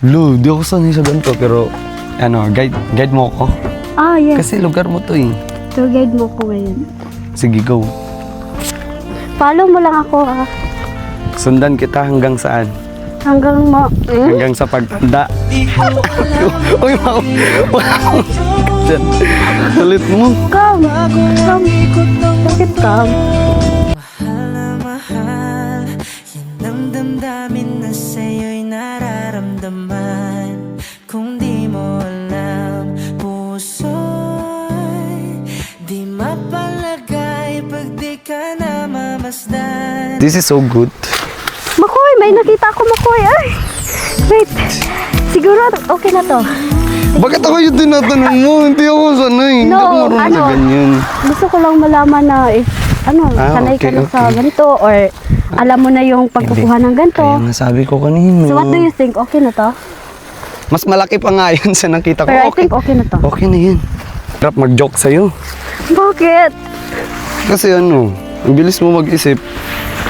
Lo, di ako sanay sa ganito, pero ano, guide mo ako. Ah, yes. Kasi lugar mo to eh. Tour guide mo ko ngayon. Sige, go. Follow mo lang ako Sundan kita hanggang saan? hanggang Hanggang sa pagtanda. Uy, wow. Salit mo. Come. Bakit come? Mahal na mahal, yan ang damdamin na sa'yo'y nararamdaman. Kung di mo alam, puso'y di mapalagay pag di ka namamasdan. This is so good. Makoy, may nakita ako Makoy. Ay, wait. Siguro okay na to. Bakit ako yung tinatanong mo? Hindi ako sanay. Hindi No, ako marunong sa ano? ganyan. Gusto ko lang malaman na if sanay ka okay, na sa okay. ganito or alam mo na yung pagkukuha ng ganito. Kaya nga sabi ko kanina. So what do you think? Okay na to? Mas malaki pa nga yun sa nakita ko. Pero I Okay. think okay na to. Okay na yun. Sarap mag-joke sa'yo. Bakit? Kasi ano, ang bilis mo mag-isip.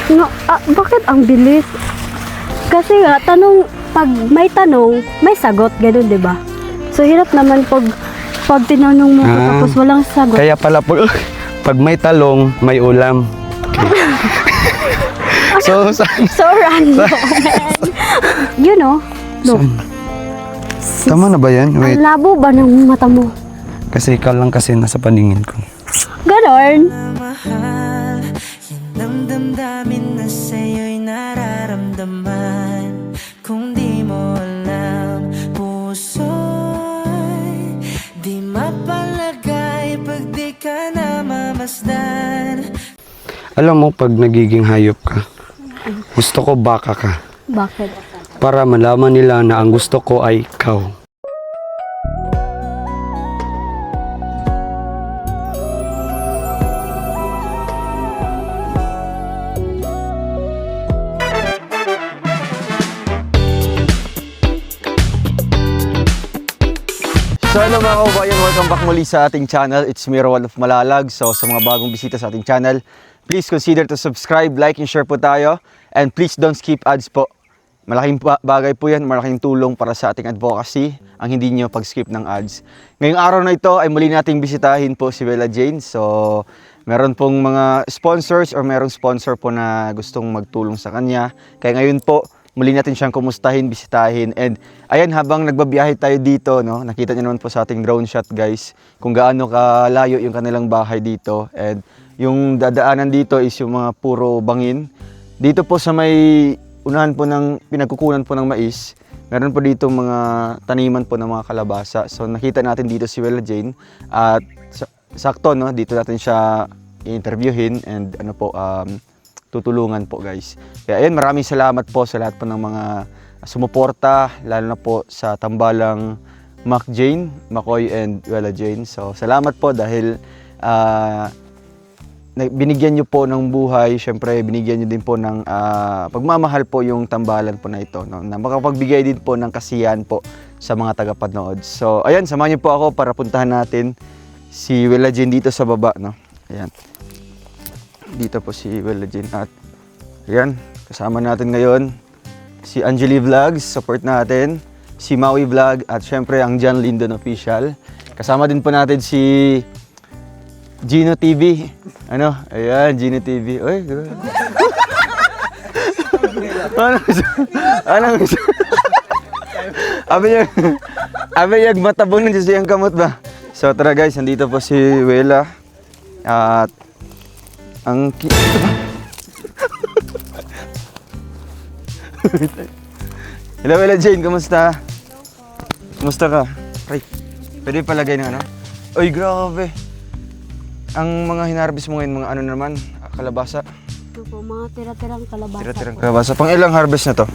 No, bakit ang bilis? Kasi nga, pag may tanong, may sagot, gano'n, di ba? So, hirap naman pag tinanong mo ko tapos walang sagot. Kaya pala pag may talong, may ulam. Okay. So Random, man. You know, look, tama na ba yan? ang Wait. labo ba ng mata mo? Kasi ikaw lang kasi nasa paningin ko. Ganon. Mahal, yan ang damdamin na sa'yo'y nararamdaman. Kung di mo alam, puso'y di mapalagay pag di ka namamasdan. Alam mo, pag nagiging hayop ka, gusto ko baka ka. Bakit? Para malaman nila na ang gusto ko ay ikaw. So hello mga kababayan, welcome back muli sa ating channel. It's me, Rowan of Malalag. So sa mga bagong bisita sa ating channel, please consider to subscribe, like, and share po tayo. And please don't skip ads po. Malaking bagay po yan, malaking tulong para sa ating advocacy ang hindi nyo pag-skip ng ads. Ngayong araw na ito ay muli nating bisitahin po si Wella Jane. So meron pong mga sponsors or merong sponsor po na gustong magtulong sa kanya. Kaya ngayon po, muli natin siyang kumustahin, bisitahin. And ayan, habang nagbabiyahe tayo dito, no, nakita niyo naman po sa ating drone shot guys, kung gaano kalayo yung kanilang bahay dito. And yung dadaanan dito is yung mga puro bangin. Dito po sa may unahan po ng pinagkukunan po ng mais, meron po dito mga taniman po ng mga kalabasa. So nakita natin dito si Wella Jane at sakto, no, dito natin siya i-interviewin and ano po, tutulungan po guys. Kaya ayun, maraming salamat po sa lahat po ng mga sumuporta, lalo na po sa tambalang Mac Jane, Makoy and Wella Jane. So salamat po dahil binigyan nyo po ng buhay, syempre binigyan nyo din po ng pagmamahal po yung tambalan po na ito, no? Na makapagbigay din po ng kasiyahan po sa mga tagapanood. So ayan, samahan nyo po ako para puntahan natin si Wella Jane dito sa baba, no? Ayan. Dito po si Wella Jane at ayan, kasama natin ngayon si Angeli Vlogs, support natin, si Maui Vlog at syempre ang John Lindon Official. Kasama din po natin si Gino TV. Ano? Ayan, Gino TV. Uy, grabe. Ano gusto? Abi niya, matabon na siyang kamot ba? So tara guys, nandito po si Wella. At ang hello Wella Jane, kumusta? Kumusta ka? Right. Pwede palagay ng ano? Uy, grabe. Ang mga hinarvest mo ngayon, mga ano naman, kalabasa. Ito po, mga tira-tirang kalabasa. Tira-tirang kalabasa. Pang ilang harvest na to?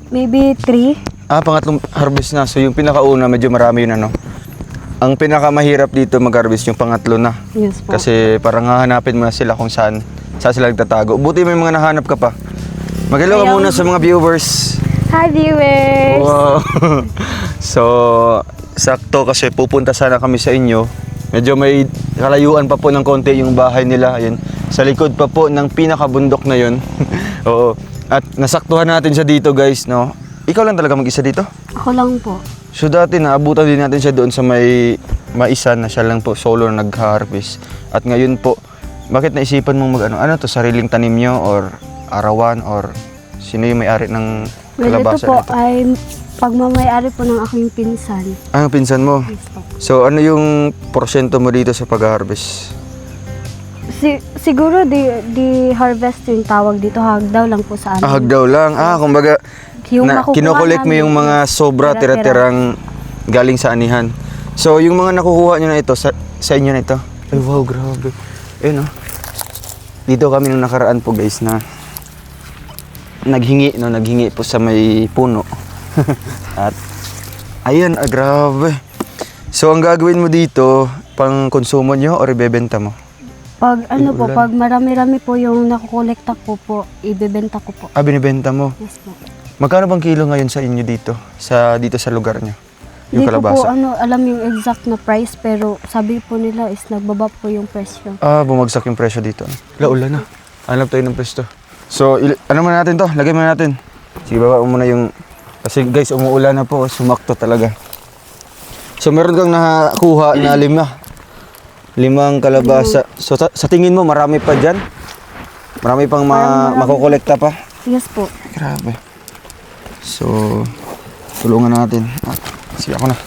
Maybe 3. Pangatlong harvest na. So yung pinakauna, medyo marami yun ano. Ang pinakamahirap dito mag-harvest yung pangatlo na. Yes po. Kasi parang hahanapin mo na sila kung saan sila nagtatago. Buti may mga nahanap ka pa. Mag-hello ka muna sa mga viewers. Hi viewers! Wow! So, sakto kasi pupunta sana kami sa inyo. Medyo may kalayuan pa po ng konti yung bahay nila. Ayan. Sa likod pa po ng pinakabundok na yun. Oo. At nasaktuhan natin siya dito guys, no? ikaw lang talaga mag-isa dito? Ako lang po. So dati naabutan din natin siya doon sa may maisan na siya lang po solo nag-harvest. At ngayon po, bakit naisipan mong ano to, sariling tanim nyo or arawan or sino yung may-ari ng Well, ito kalabasa po nito? ay pagmamayari po ng aking pinsan. Ang pinsan mo? Yes po. So ano yung porsyento mo dito sa pag-harvest? Siguro di harvest yung tawag dito, hagdaw lang po sa amin. Hagdaw lang. Kumbaga, Yung makukuha kinokolekt mo namin, yung mga sobra, tira-tira. tira-tirang galing sa anihan. So, yung mga nakukuha nyo na ito, sa inyo na ito. Ay, wow, grabe. Ayun, oh. Dito kami nung nakaraan po, guys, na naghingi po sa may puno. At, ayun, grabe. So, ang gagawin mo dito, pang konsumo nyo o ibebenta mo? Pag ano po, Ulan. pag marami-rami po yung nakukolekta ko po, ibebenta ko po. Binibenta mo. Yes po. Magkano bang kilo ngayon sa inyo dito? Dito sa lugar nyo? Hindi Yung ko po kalabasa? alam yung exact na price, pero sabi po nila is nagbaba po yung presyo. Bumagsak yung presyo dito. Ulan na. Hanap tayo ng pwesto. So, ano muna natin to? Lagay muna natin. Sige, baba mo muna yung... Kasi guys, umuulan na po. Sumakto talaga. So, meron kang nakakuha na 5 kalabasa. So, sa tingin mo, marami pa dyan? Marami pang Parang marami. makukolekta pa? Yes po. Grabe. So, tulungan natin. Sige, ako na.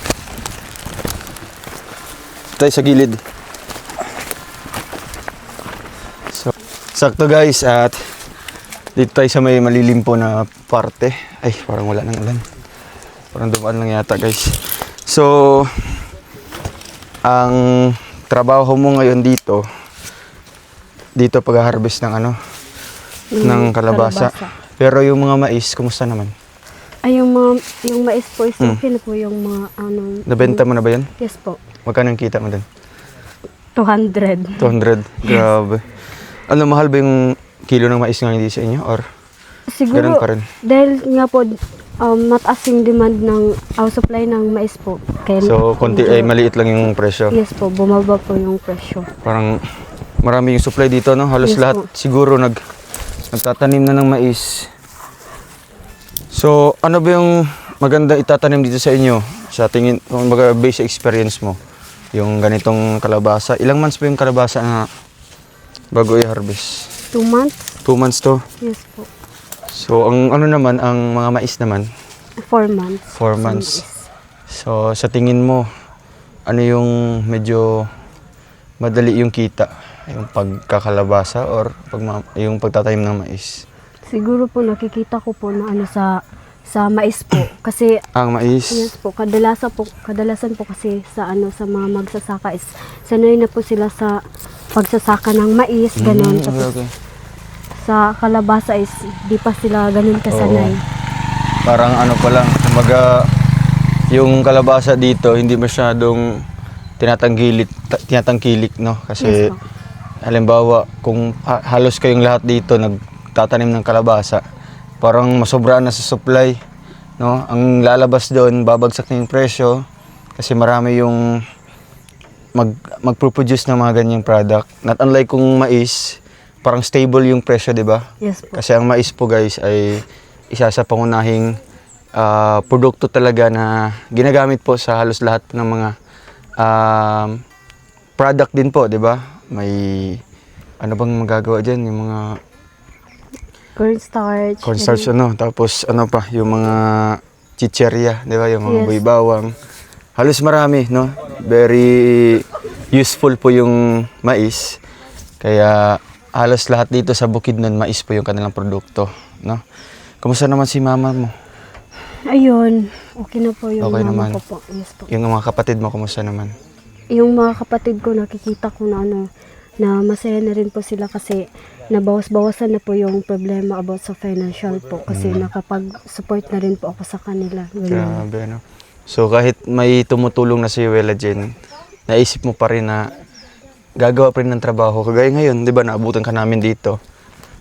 Tayo sa gilid. So, sakto guys, at dito tayo sa may malilim po na parte. Ay, parang wala nang ulan. Parang dumaan lang yata guys. So, ang trabaho mo ngayon dito pag-harvest ng ng kalabasa. Pero yung mga mais, kumusta naman? Ay, yung mais po is okay na po yung mga Nabenta mo na ba yan? Yes po. Magkano yung kita mo dun? 200. 200? Grabe. Mahal ba yung kilo ng mais ngayon dito sa inyo? Or Siguro, ganun pa rin? dahil nga po, mataas yung demand ng supply ng mais po. Kaya, So, maliit lang yung presyo. Yes po, bumaba po yung presyo. Parang marami yung supply dito, no? Halos Yes lahat po. siguro nagtatanim na ng mais. So, ano ba yung maganda itatanim dito sa inyo? Sa tingin, based sa experience mo, yung ganitong kalabasa. Ilang months pa yung kalabasa na bago i-harvest? 2 months? 2 months to. Yes po. So, ang mga mais naman, 4 months. 4 months. So, sa tingin mo, ano yung medyo madali yung kita? Yung pagkakalabasa or yung pagtatanim ng mais? Siguro po nakikita ko po na sa mais po kasi Ang mais? yes po kadalasan po kasi sa sa mga magsasaka is sanay na po sila sa pagsasaka ng mais ganun. Tapos Okay. sa kalabasa is di pa sila ganun kasanay. Parang pa lang, kumbaga yung kalabasa dito hindi masyadong tinatangkilik, no? Kasi Yes po. halimbawa kung halos kayong lahat dito nagtatanim ng kalabasa, parang masobraan na sa supply, no? Ang lalabas doon, babagsak na yung presyo kasi marami yung magproduce ng mga ganyang product. Not unlike kung mais, parang stable yung presyo, di ba? Yes po. Kasi ang mais po guys ay isa sa pangunahing produkto talaga na ginagamit po sa halos lahat ng mga product din po, di ba? May ano bang magagawa dyan? Yung mga cornstarch, tapos pa, yung mga chicherya, di ba? Yung mga Yes. buy-bawang. Halos marami, no? Very useful po yung mais. Kaya halos lahat dito sa Bukidnon, mais po yung kanilang produkto, no? Kumusta naman si mama mo? Ayun, okay na po yung Okay mama naman. ko po. Yes po. Yung mga kapatid mo, kumusta naman? Yung mga kapatid ko nakikita ko na na masaya na rin po sila kasi nabawas-bawasan na po yung problema about sa financial po kasi nakapag-support na rin po ako sa kanila. Ganun. Grabe, no? So kahit may tumutulong na si Wela Jen, naisip mo pa rin na gagawa pa rin ng trabaho. Kagaya ngayon, di ba, naabutan ka namin dito.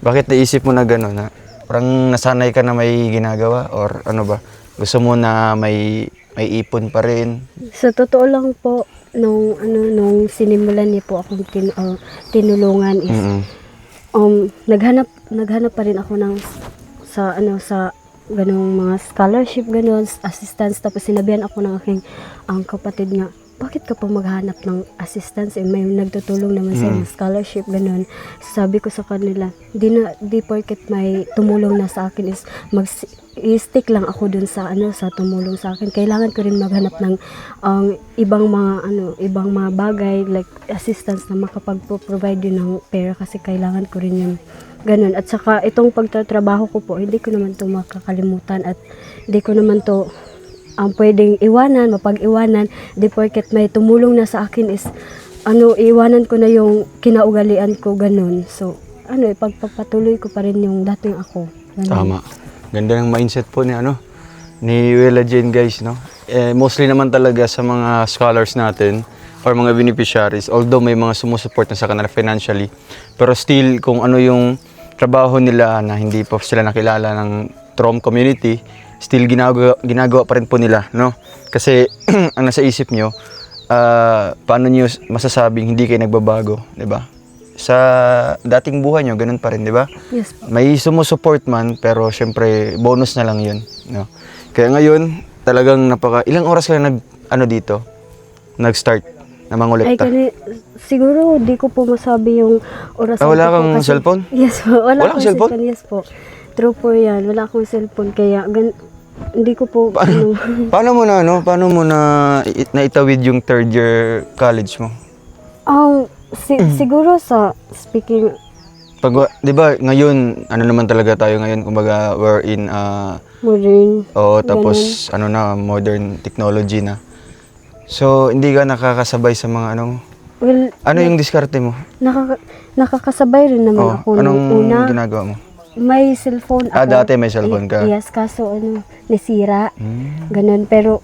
Bakit naisip mo na gano'n? Na parang nasanay ka na may ginagawa? Or ano ba? Gusto mo na may ipon pa rin? Sa totoo lang po, nung sinimulan niyo po akong tinulungan is Mm-mm. naghanap pa rin ako ng sa ganong mga scholarship, ganon, assistance. Tapos sinabihan ako ng aking ang kapatid nga, bakit ka pa maghanap ng assistance? May nagtutulong naman sa ng scholarship, ganon. Sabi ko sa kanila, di porket may tumulong na sa akin is i-stick lang ako dun sa sa tumulong sa akin. Kailangan ko rin maghanap ng ibang mga bagay like assistance na makapag-provide din ng pera kasi kailangan ko rin yun. Ganon. At saka itong pagtatrabaho ko po, hindi ko naman to makakalimutan at hindi ko naman to ang pwedeng iwanan, mapag-iwanan. Di porket may tumulong na sa akin is iwanan ko na yung kinaugalian ko, ganun. So, ipagpapatuloy ko pa rin yung dating ako. Ganun. Tama. Ganda ng mindset po ni Willa Jane, guys, no? Mostly naman talaga sa mga scholars natin or mga beneficiaries, although may mga sumusuport na sa kanila financially, pero still, kung ano yung trabaho nila na hindi pa sila nakilala ng Trom community, still ginagawa pa rin po nila, no? Kasi ang nasa isip nyo, paano nyo masasabing hindi kayo nagbabago, di ba? Sa dating buhay nyo, ganun pa rin, di ba? Yes po. May sumusupport man, pero syempre, bonus na lang yun, no? Kaya ngayon, talagang ilang oras ka na dito? Nag-start na mangolekta? Siguro, di ko po masabi yung oras. Wala kang cellphone? Yes po. Wala kang akong cellphone? Yes po. True po yan. Wala akong cellphone. Kaya, hindi ko po... Paano mo na naitawid yung third year college mo? Siguro sa speaking... Di ba, ngayon, naman talaga tayo ngayon, kumbaga, we're in... modern. Tapos, modern technology na. So, hindi ka nakakasabay sa mga Well, yung diskarte mo? Nakakasabay rin naman ako anong nung una. ginagawa mo? May cellphone ako. Dati may cellphone ka? Yes, kaso nasira. Ganun. Pero,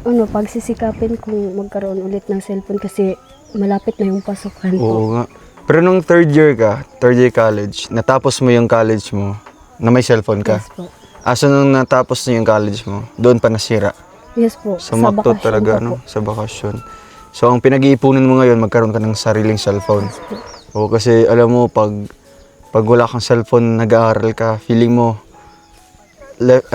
pagsisikapin kung magkaroon ulit ng cellphone kasi malapit na yung pasukan ko. Oo nga. Pero nung third year college, natapos mo yung college mo, na may cellphone ka? Yes po. So nung natapos na yung college mo, doon pa nasira? Yes po. Sa bakasyon talaga, po. Sa bakasyon. So ang pinag-iipunan mo ngayon, magkaroon ka ng sariling cellphone. Yes po. Oo, kasi alam mo, pag wala kang cellphone, nag-aaral ka, feeling mo, left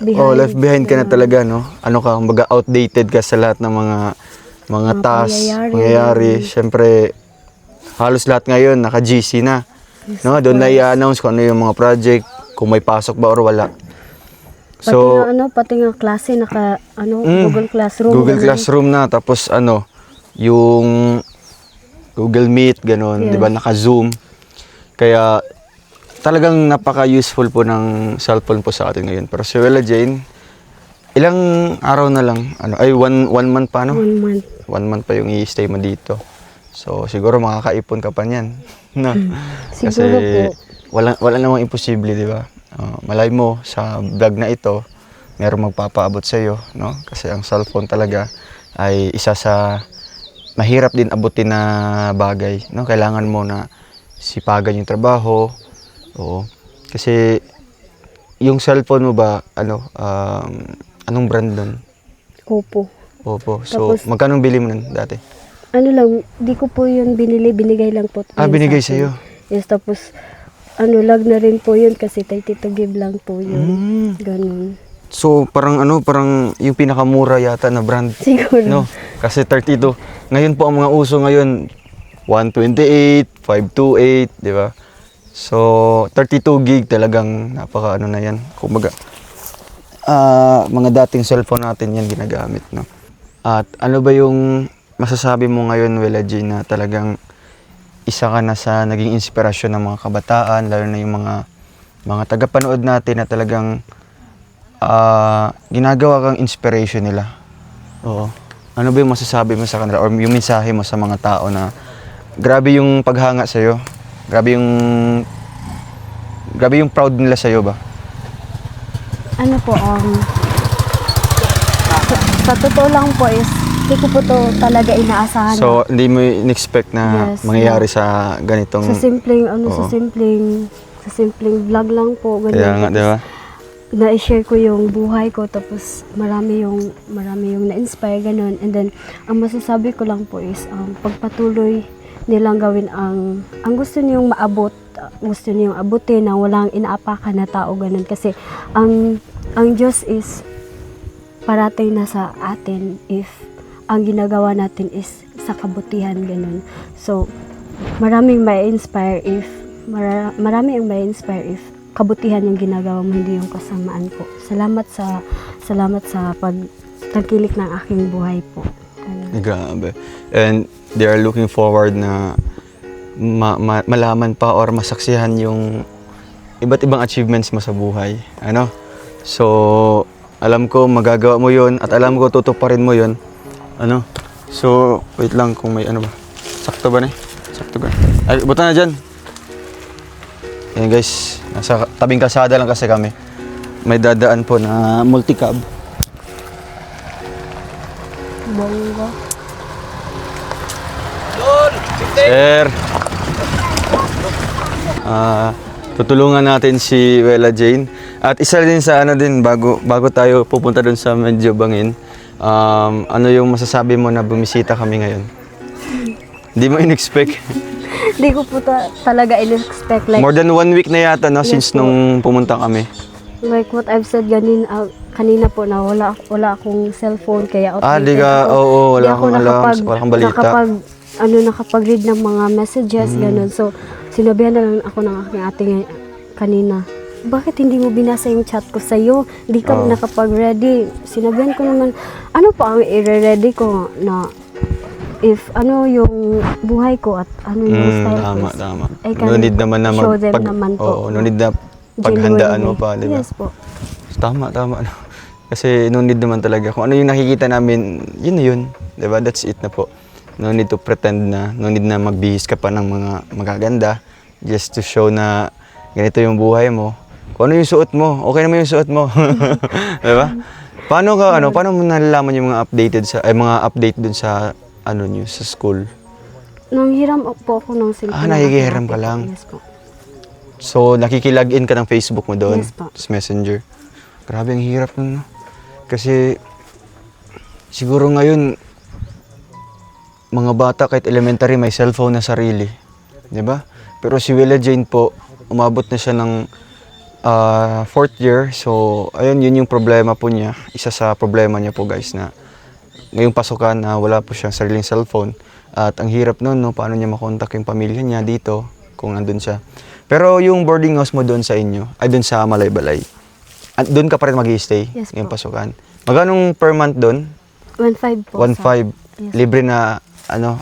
behind. Left behind ka na talaga, no? Kumbaga outdated ka sa lahat ng mga tasks, mangyayari. Siyempre, halos lahat ngayon, naka-GC na. Yes, no? Doon na i-announce kung ano yung mga project, kung may pasok ba or wala. Pati nga klase, Google Classroom. Google Classroom na, tapos yung Google Meet, gano'n, Yes. di ba, naka-Zoom. Kaya talagang napaka-useful po ng cellphone po sa atin ngayon. Pero si Willa Jane, ilang araw na lang, one month pa, no? 1 month. 1 month pa yung i-stay mo dito. So, siguro makakaipon ka pa niyan. No? Siguro Kasi wala namang imposible, di ba? Malay mo, sa vlog na ito, merong magpapaabot sa iyo, no? Kasi ang cellphone talaga ay isa sa mahirap din abutin na bagay, no? Kailangan mo na sipagan yung trabaho. Oo. Kasi yung cellphone mo ba, anong brand nun? Oppo. Oppo. So, magkano bili mo nun dati? Di ko po yun binili, binigay lang po. Binigay sa'yo? Yes, tapos, lag na rin po yun kasi 32 gig lang po yun. Ganun. So, parang yung pinakamura yata na brand. Siguro. No? Kasi 32. Ngayon po, ang mga uso ngayon, 128, 528, di ba? So, 32 gig talagang napaka na yan. Kumbaga, mga dating cellphone natin yan ginagamit, no? At ano ba yung masasabi mo ngayon, Willa Jane, na talagang isa ka na sa naging inspirasyon ng mga kabataan, lalo na yung mga tagapanood natin na talagang ginagawa kang inspiration nila? Oo. Ano ba yung masasabi mo sa kanila or yung mensahe mo sa mga tao na grabe yung paghanga sa'yo? Grabe yung proud nila sa'yo ba? Sa totoo lang po is, hindi ko po to talaga inaasahan. So, hindi mo in-expect na Yes, mangyayari sa ganitong... sa simpleng, Oo. sa simpleng vlog lang po. Ganun. Kaya nga, di ba? Na-share ko yung buhay ko, tapos marami yung na-inspire, ganun. And then, ang masasabi ko lang po is, pagpatuloy nilang gawin ang gusto niyong maabot, gusto niyong abutin na walang inaapakan na tao ganun. Kasi ang Diyos is parating na sa atin if ang ginagawa natin is sa kabutihan ganun. So maraming may-inspire if marami ang may-inspire if kabutihan yung ginagawa mo, hindi yung kasamaan po. Salamat sa pagtangkilik ng aking buhay po. Ganun. Grabe. And they are looking forward na malaman pa or masaksihan yung iba't ibang achievements mo sa buhay. Ano? So, alam ko magagawa mo yun at alam ko tutuparin mo yun. Ano? So, wait lang kung may ano ba. Sakto ba na? Sakto ba? Ay, buta na dyan. Ayan guys, nasa tabing kalsada lang kasi kami. May dadaan po na multicab. Bongga. Sir! Tutulungan natin si Wela Jane. At isa din sa ano din, bago tayo pupunta dun sa medyo bangin, ano yung masasabi mo na bumisita kami ngayon? Hindi mo in-expect? Hindi ko po talaga in-expect. Like, More than 1 week na yata, no? Yes Since po. nung pumunta kami. like what I've said kanina po na wala akong cellphone kaya Di ka, oo, Di wala ako kang alam, wala kang balita. nakapag-read ng mga messages, ganun. So, sinabihan na lang ako ng aking ate kanina, bakit hindi mo binasa yung chat ko sa'yo? Hindi ka nakapag-ready. Sinabihan ko naman, ano pa ang i-ready ko na if ano yung buhay ko at ano yung style ko. Tama. I can No need naman na show them naman po. no need na paghandaan mo pa, di ba? Yes po. Tama. No? Kasi no need naman talaga. Kung ano yung nakikita namin, yun na yun. Di ba? That's it na po. No need to pretend na, no need na magbihis ka pa ng mga magaganda just to show na ganito yung buhay mo. Kung ano yung suot mo, okay naman yung suot mo. Di ba? Paano mo nalalaman yung mga mga update dun sa niyo sa school? Nanghiram po ako ng cellphone. Nahihiram ka lang. Yes po. So, nakikilog-in ka ng Facebook mo doon? Yes po. Sa Messenger? Grabe, ang hirap nun, no? Kasi, siguro ngayon, mga bata kahit elementary may cellphone na sarili. Di ba? Pero si Wela Jane po, umabot na siya ng 4th year. So, ayun, yun yung problema po niya. Isa sa problema niya po, guys, na ngayong pasukan na wala po siyang sariling cellphone. At ang hirap nun, no? Paano niya makontak yung pamilya niya dito kung nandun siya. Pero yung boarding house mo doon sa inyo, ay doon sa Malaybalay, doon ka pa rin mag-i-stay Yes ngayong po. pasukan. Magkano per month doon? 1.5 po. 1.5. Yes. Libre na,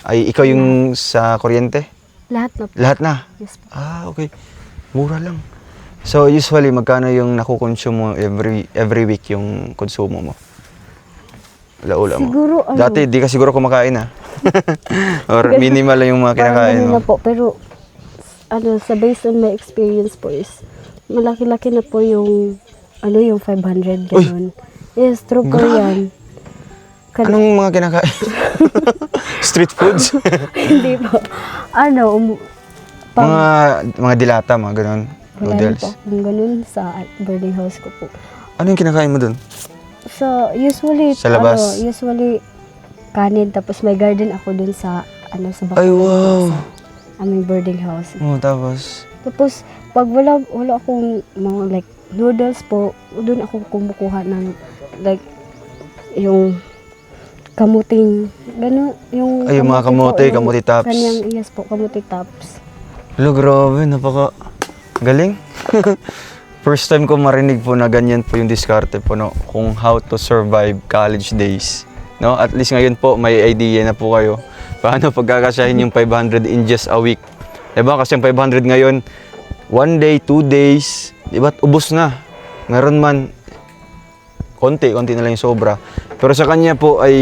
ay ikaw yung sa kuryente? Lahat na po. Lahat na? Yes po. Okay. Mura lang. So usually, magkano yung nakukonsume mo every week yung konsumo mo? Laula mo. Siguro, Dati, di ka siguro kumakain, ha? Or minimal lang yung mga kinakain parang mo. na po. Pero, sa based on my experience po is, malaki-laki na po yung, yung 500, ganun. Yes, true po yan. Anong mga kinakain? Street foods? Hindi po. Mga dilata, mga ganun. Wala Noodles. po akong ganun sa boarding house ko po. Ano yung kinakain mo dun? So, usually, Sa labas? usually, kanin, tapos may garden ako dun sa, sa bakuran Ay, ko, wow! sa aming boarding house. Tapos? Tapos, pag wala akong mga like noodles po, doon ako kumukuha ng like yung kamuting, gano'n, yung Ay, yung mga kamuti tops. Kanyang, yes po, kamuti tops. Hello, grabe, napaka galing. First time ko marinig po na ganyan po yung diskarte po, no, kung how to survive college days. No? At least ngayon po, may idea na po kayo paano pagkakasyahin yung 500 in just a week. Diba? Kasi yung 500 ngayon, 1 day, 2 days, diba? Ubus na. Meron man, konti na lang yung sobra. Pero sa kanya po ay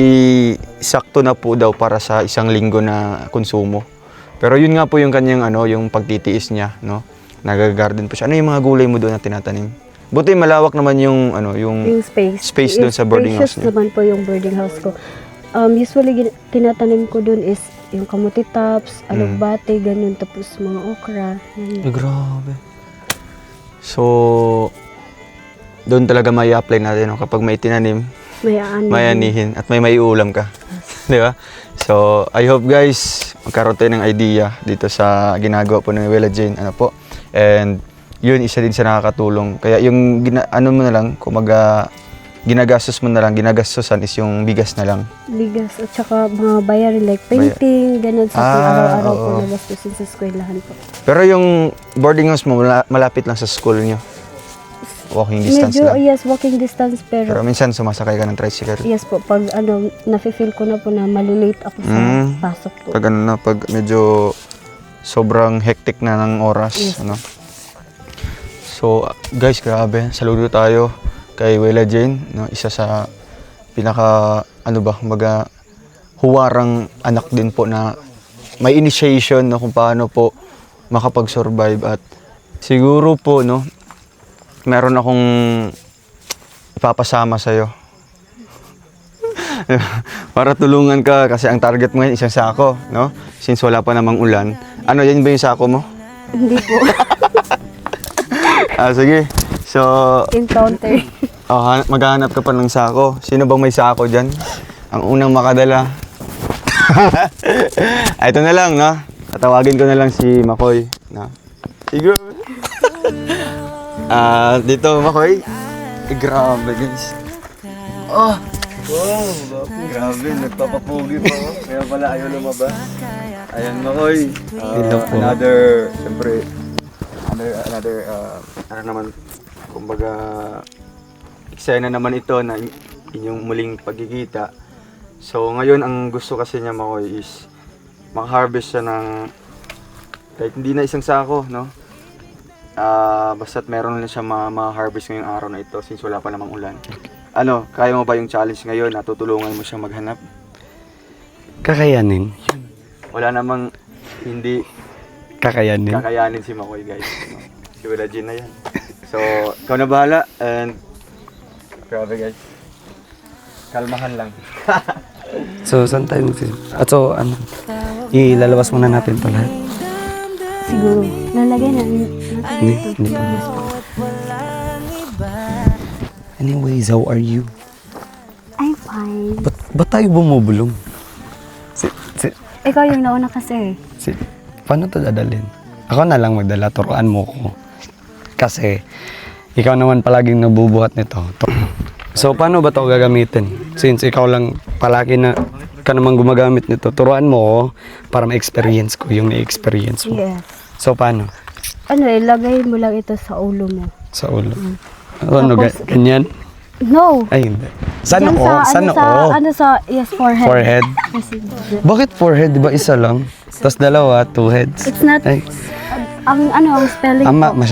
sakto na po daw para sa isang linggo na konsumo. Pero yun nga po yung kanyang yung pagtitiis niya, no? Nag-garden po siya. Ano yung mga gulay mo doon na tinatanim? Buti malawak naman yung Yung space doon sa boarding house niya. naman po yung boarding house ko. Usually tinatanim ko doon is yung kamuti tops, alugbate, ganun, tapos mga okra. Ay, grabe. So, doon talaga may apply natin, no? Kapag may tinanim, May may anihin at may ulam ka. Di ba? So, I hope guys, magkaroon tayo ng idea dito sa ginagawa po ng Wela Jane. Ano po? And yun, isa din sa nakakatulong. Kaya yung ano mo na lang, kumaga ginagastos mo na lang, ginagastosan is yung bigas na lang. Bigas at saka mga bayarin like painting, ganun sa araw-araw po oo. nagastusin sa eskwelahan po. Pero yung boarding house mo, malapit lang sa school nyo. Walking distance Medyo, lang. yes, walking distance Pero pero minsan sumasakay ka ng tricycle. yes po, pag nafe-feel ko na po na malilate ako sa pasok po. Pag ano na, pag medyo sobrang hectic na ng oras. Yes. Ano? So, guys, grabe. Saludo tayo kay Wela Jane. No? Isa sa pinaka, kumbaga, huwarang anak din po na may initiation no, kung paano po makapag-survive. At siguro po, no, meron akong ipapasama sa'yo. Para tulungan ka kasi ang target mo ngayon isang sako, no? Since wala pa namang ulan. Ano, yan ba yung sako mo? Hindi po. Sige. So, Encounter. maghahanap ka pa ng sako. Sino bang may sako dyan? Ang unang makadala. Ito na lang, no? Tatawagin ko na lang si Makoy. No? Sige. Dito, Makoy. Grabe, guys. Oh! Wow, grabe. Nagpapapugi pa. Kaya pala ayaw lumabas. Ayan, Makoy. Hello po. Siyempre, another, ano naman, kumbaga, eksena naman ito na inyong muling pagkikita. So, ngayon, ang gusto kasi niya, Makoy, is makaharvest siya ng, kahit hindi na isang sako, no? Basta't meron lang siya ma-harvest ngayong araw na ito since wala pa namang ulan. Ano, kaya mo ba yung challenge ngayon na tutulungan mo siyang maghanap? Kakayanin. Wala namang hindi Kakayanin. kakayanin si Makoy, guys. No? Si Wela Jane na yan. So, ikaw na bahala and grabe, guys. Kalmahan lang. So, saan tayo so, ilalabas muna natin ito lahat. Siguro. Lalagay na natin Hindi pa. Anyways, how are you? I'm fine. Ba't tayo bumubulong? Ikaw yung nauna kasi. Paano ito dadalhin? Ako na lang magdala, turuan mo ko. Kasi, ikaw naman palaging nabubuhat nito. So, paano ba ito gagamitin? Since ikaw lang palagi na ka naman gumagamit nito, turuan mo ko para ma-experience ko yung na-experience mo. Yes. So, paano? Ilagay mo lang ito sa ulo mo. Sa ulo. Ano, Tapos- ganyan? No. Ay, hindi. Saan Yan oo? Saan oo? Yes, forehead. Forehead? Yes, Bakit forehead? Di ba isa lang? Tapos dalawa, two heads. it's not, Ay, ang spelling ama, po.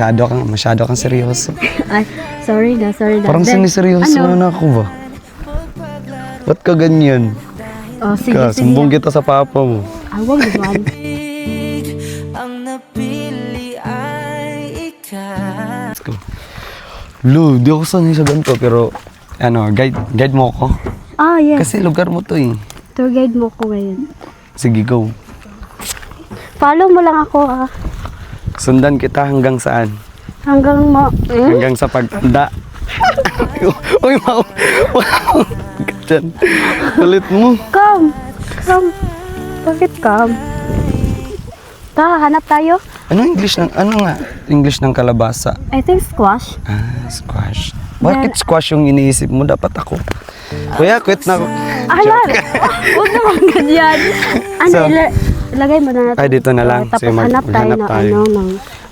masyado kang seryoso. Ay, sorry na. Parang Then, siniseryoso na ako ba? Ba't ka ganyan? Oh, sige, Ka, sige. sumbong kita sa papa mo. Huwag naman. Ang napili ay ikaw. Let's go. Lo, di ako sanay sa ganito, pero guide mo ako. Yes. Kasi lugar mo to eh. Tour guide mo ko ngayon. Sige, go. Follow mo lang ako Sundan kita hanggang saan? hanggang Hanggang sa pagtanda. Uy, wow. Ganyan. Kulit mo. Come. Bakit come? Hanap tayo? English ng kalabasa? I think squash. Squash. Bakit squash yung iniisip mo? Dapat ako. Kuya, quit na ako. Alam! Huwag naman ganyan. So- Ilagay mo na natin. Ay, dito na lang. Tapos Sige, maghanap tayo.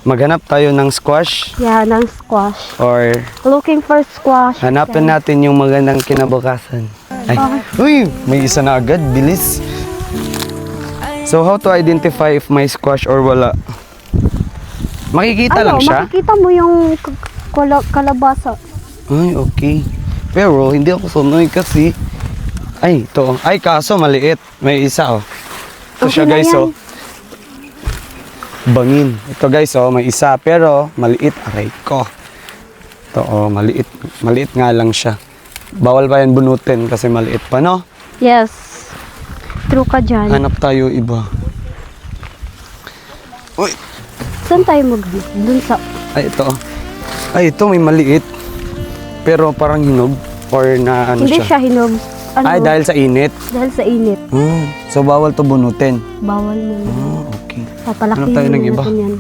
Maghanap tayo ng squash ng squash. or Looking for squash. hanapin natin yung magandang kinabukasan. Ay, uy, may isa na agad. Bilis. So, how to identify if may squash or wala? Makikita lang siya? Makikita mo yung kalabasa. Ay, okay. Pero, hindi ako sunoy kasi. Ay, ito. Ay, kaso maliit. May isa, oh. Ito Okay siya, na guys, yan. oh. Bangin. Ito, guys, oh. May isa. Pero, maliit. Aray ko. Ito, oh. Maliit. Maliit nga lang siya. Bawal pa yan bunutin kasi maliit pa, no? Yes. True ka dyan. Hanap tayo iba. Uy! Saan tayo mag-hanap? Dun sa... Ay, ito. Ay, ito may maliit. Pero parang hinog. Or na ano Hindi siya. siya hinog. ano, Ay, dahil sa init. dahil sa init. So, bawal to bunutin. Bawal mo. Okay. Papalakihin Ano tayo ng iba? natin yan.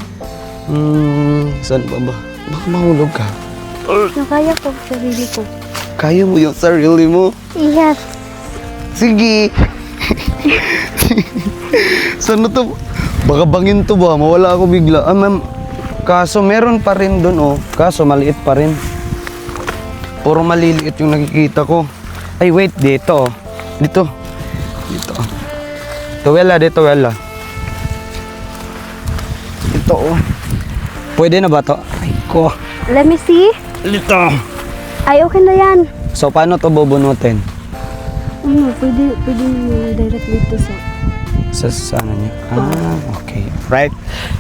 Saan ba ba? Baka mahulog ka. Nakaya ko, sarili ko. Kaya mo yung sarili mo. Yes. Sige. Saan na to? Baka bangin to ba? Mawala ako bigla. Ma'am. Kaso meron pa rin doon, oh. Kaso maliit pa rin. Puro maliliit yung nakikita ko. Ay, wait. Dito, oh. Dito. Dito. Tuwela, dito, tuwela. Ito, oh. Pwede na ba to? Ay, ko. Let me see. Dito. Ay, okay na yan. So, paano to bubunutin? Pwede mo direct dito sa... Sa ano niya? Okay. Right.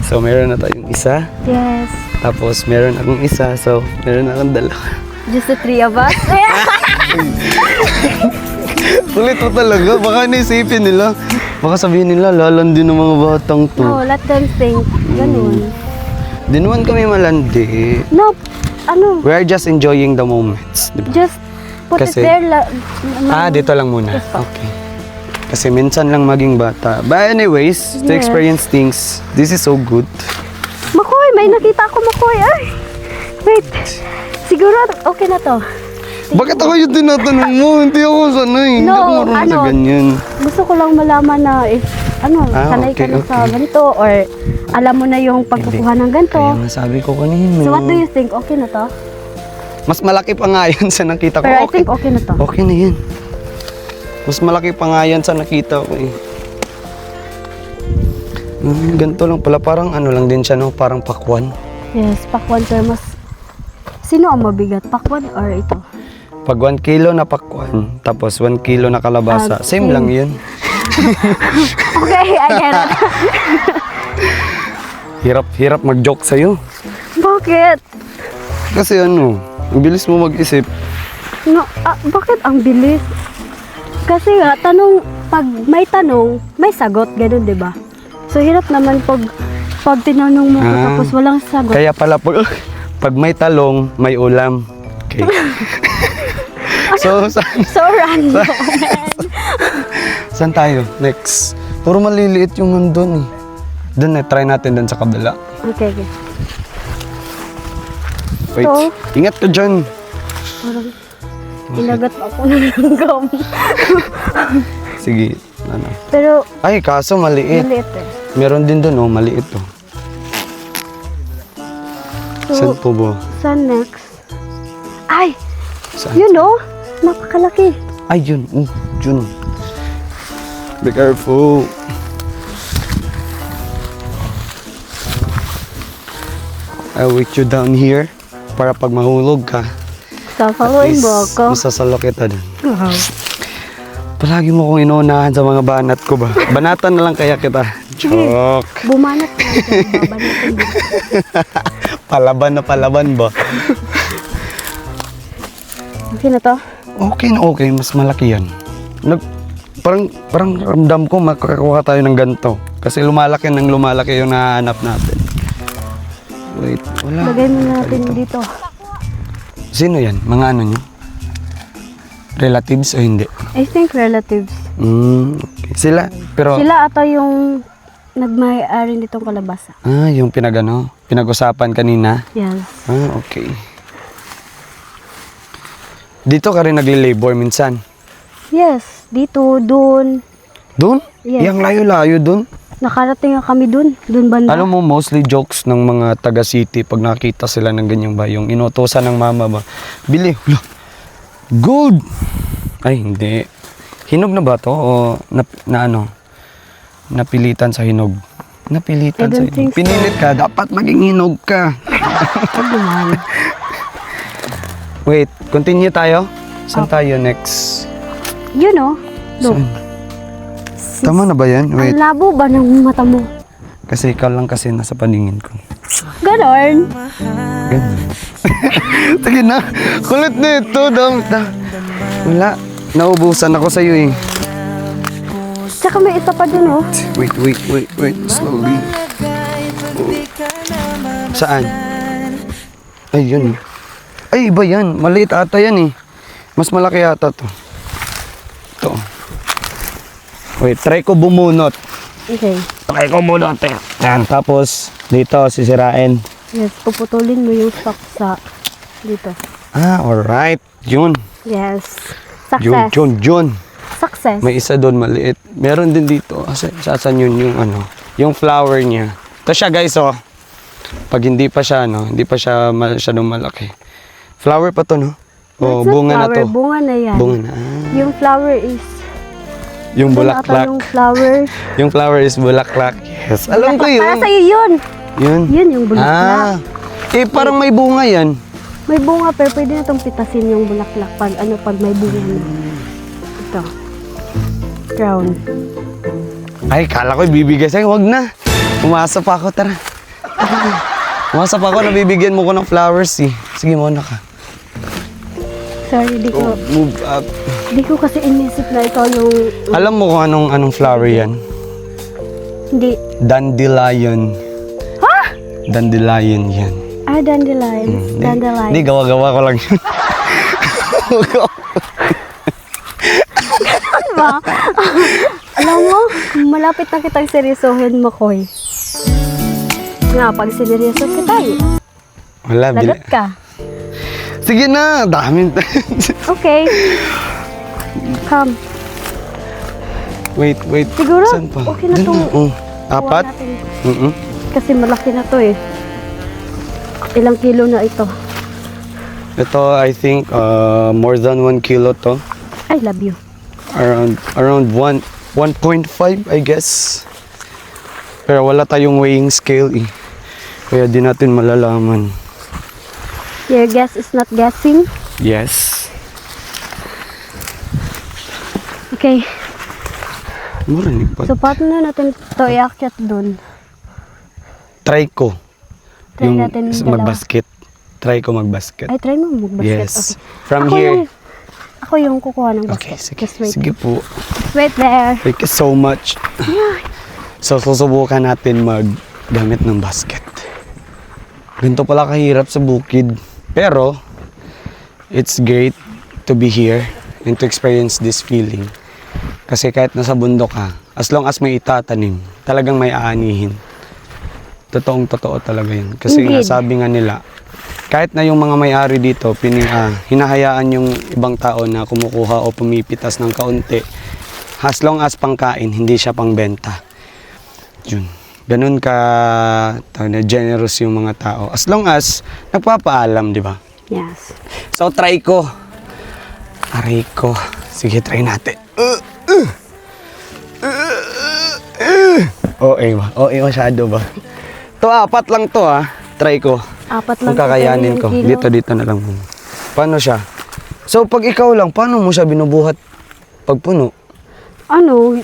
So, meron na tayong isa. Yes. Tapos, meron akong isa. So, meron akong dalawa. Just the three of us. Kulit mo talaga. Baka naisipin nila. Baka sabihin nila, lalandi ng mga batang to. No, let them think. Ganun. Di naman kami malandi. No, ano, We are just enjoying the moments. Di ba? just put Kasi- it there. Dito lang muna. Okay. Kasi minsan lang maging bata. But anyways, to Yes. experience things, this is so good. Makoy, may nakita ako, Makoy. Ay, wait. Siguro, okay na to. Bakit ako yung tinatanong mo? Hindi ako sanay. Hindi No, ako marunong sa ano, ganyan. Gusto ko lang malaman na if, sanay ka okay, na sa okay. ganito or alam mo na yung pagkukuha ng ganito. Kaya nga sabi ko kanina. So what do you think? Okay na to? Mas malaki pa nga yan sa nakita ko. Pero I Okay. think okay na to. Okay na yan. Mas malaki pa nga yan sa nakita ko eh. Ganito lang pala. Parang ano lang din siya, no? Parang pakwan. Yes, pakwan sir, mas... Sino ang mabigat? Pakwan or ito? Pag 1 kilo na pakwan, tapos 1 kilo na kalabasa, same same. lang yun. Okay, I get it. Hirap mag-joke sa'yo. Bakit? Kasi ano, ang bilis mo mag-isip. No, bakit ang bilis? Kasi nga, pag may tanong, may sagot, ganun, di ba? So, hirap naman pag tinanong mo ko, tapos walang sagot. Kaya pala, pag may talong, may ulam. Okay. So, So random. saan tayo? Next. Puro maliliit yung nandun eh. Doon try natin doon sa kabila. Okay. Wait, So? ingat ka dyan. Parang ilagat ako ng langgam. Sige, ano. Pero, Ay, kaso maliit. maliit eh. Meron din doon, oh, maliit oh. Saan So, po ba? saan next? Ay, Saan? you know, napakalaki. Ay, yun. Yun. Be careful. I'll wait you down here para pag mahulog ka. Sasaluin mo ako. Masasalo kita dun. Palagi mo kong inuunahan sa mga banat ko ba? Banatan na lang kaya kita. Joke. Bumanat na ako. Babanatin din. Palaban ba? Okay na to? Okay na okay. Mas malaki yan. Parang ramdam ko makakakuha tayo ng ganito. Kasi lumalaki yung nahanap natin. Wait, wala. Lagay mo na natin dito. Sino yan? Mga ano nyo? Relatives o hindi? I think relatives. Okay. Sila? Pero, Sila ata yung nagmay-ari nitong kalabasa. yung pinag-usapan kanina. Yes. Okay. Dito ka rin nagli-labor minsan? Yes, dito, dun. Doon? Yes. Yang layo-layo doon? Nakarating nga kami dun banda. Alam mo, mostly jokes ng mga taga-city pag nakita sila ng ganyang ba, yung inutosan ng mama ba, bili, gold! Ay, hindi. Hinog na ba to? O napilitan sa hinog? Napilitan I sa don't hinog. think so. Pinilit ka, dapat maging hinog ka. Wait, continue tayo? Saan tayo next? You know, look. Saan? Tama na ba yan? Wait, Ang labo ba ng mata mo? kasi ikaw lang kasi nasa paningin ko. Ganon. Ganun. Sige na. Kulit na ito. Wala. Naubusan ako sa'yo eh. Tsaka may isa pa dun, oh. Wait. Slowly. Saan? Ay, yun. Ay, iba yan. Maliit ata yan eh. Mas malaki ata to. dito. Wait, try ko bumunot. Okay. Try ko bunot. Yan, tapos dito sisirain. Yes, puputulin mo yung stock sa dito. Ah, alright. Yun. Yes. Yun, Success. yun, yun. Success. May isa doon maliit. Meron din dito. Saan yun yung ano, yung flower niya. Ito siya guys, oh. Pag hindi pa siya, no, hindi pa siya masyadong malaki. Flower pa to, no? Oh, That's a bunga na flower. to. Bunga na yan. Bunga na. Ah, Yung flower is... yung Ano ata bulaklak. yung flower? Yung flower is bulaklak. Yes. Alam ko yun. Para sa'yo yun. Yun. Yun yung bulaklak. Eh, parang may bunga yan. May bunga pero pwede na itong pitasin yung bulaklak pag pag may bunga na. Ito. Crown. Ay, kala ko ibibigay sa'yo. Huwag na. Umasa pa ako, tara. Umasa pa ako, nabibigyan mo ko ng flowers eh. Sige, muna ka. Sorry, di ko, Move up. di ko kasi inisip na ikaw yung... Alam mo kung anong flower yan? Hindi. Dandelion. Ha? Dandelion yan. Ah, dandelions. Dandelion. Hindi, gawa-gawa ko lang yun. Diba? Alam mo, malapit na kitang seryosohin, Makoy. Nga, pag sineryoso kita, Wala, lagot ka. Sige na, daming. Okay. Come. Wait. Siguro, Saan pa? okay na Dun tong... Apat? kuha natin. Mm-mm. Kasi malaki na to eh. Ilang kilo na ito. Ito, I think, more than 1 kilo to. I love you. Around 1.5, I guess. Pero wala tayong weighing scale eh. Kaya di natin malalaman. Your guess is not guessing. Yes. Okay. Marinig pa. So, paano na natin to iakyat dun? Try ko. Try natin dalawa. magbasket. Try ko magbasket. Ay, try mo magbasket. Yes. Okay. From Ako here. Ako yung kukuha ng Okay, basket. sige. Just wait. Sige po. Just wait there. Thank you so much. So, susubukan natin maggamit ng basket. Ganito pala kahirap sa bukid. Pero, it's great to be here and to experience this feeling. Kasi kahit nasa bundok ka, as long as may itatanim, talagang may aanihin. Totoo talaga yun. Kasi nga, Indeed. sabi nga nila, kahit na yung mga may-ari dito, hinahayaan yung ibang tao na kumukuha o pumipitas ng kaunti, as long as pangkain, hindi siya pangbenta. Yun. Ganun ka generous yung mga tao. As long as nagpapaalam, di ba? Yes. So, try ko. Aray ko. Sige, try natin. OA ba? OA masyado ba? To, apat lang to Try ko. Apat lang. Kung kakayanin yung ko. kilo. Dito na lang muna. Paano siya? So, pag ikaw lang, paano mo siya binubuhat pag puno? Ano,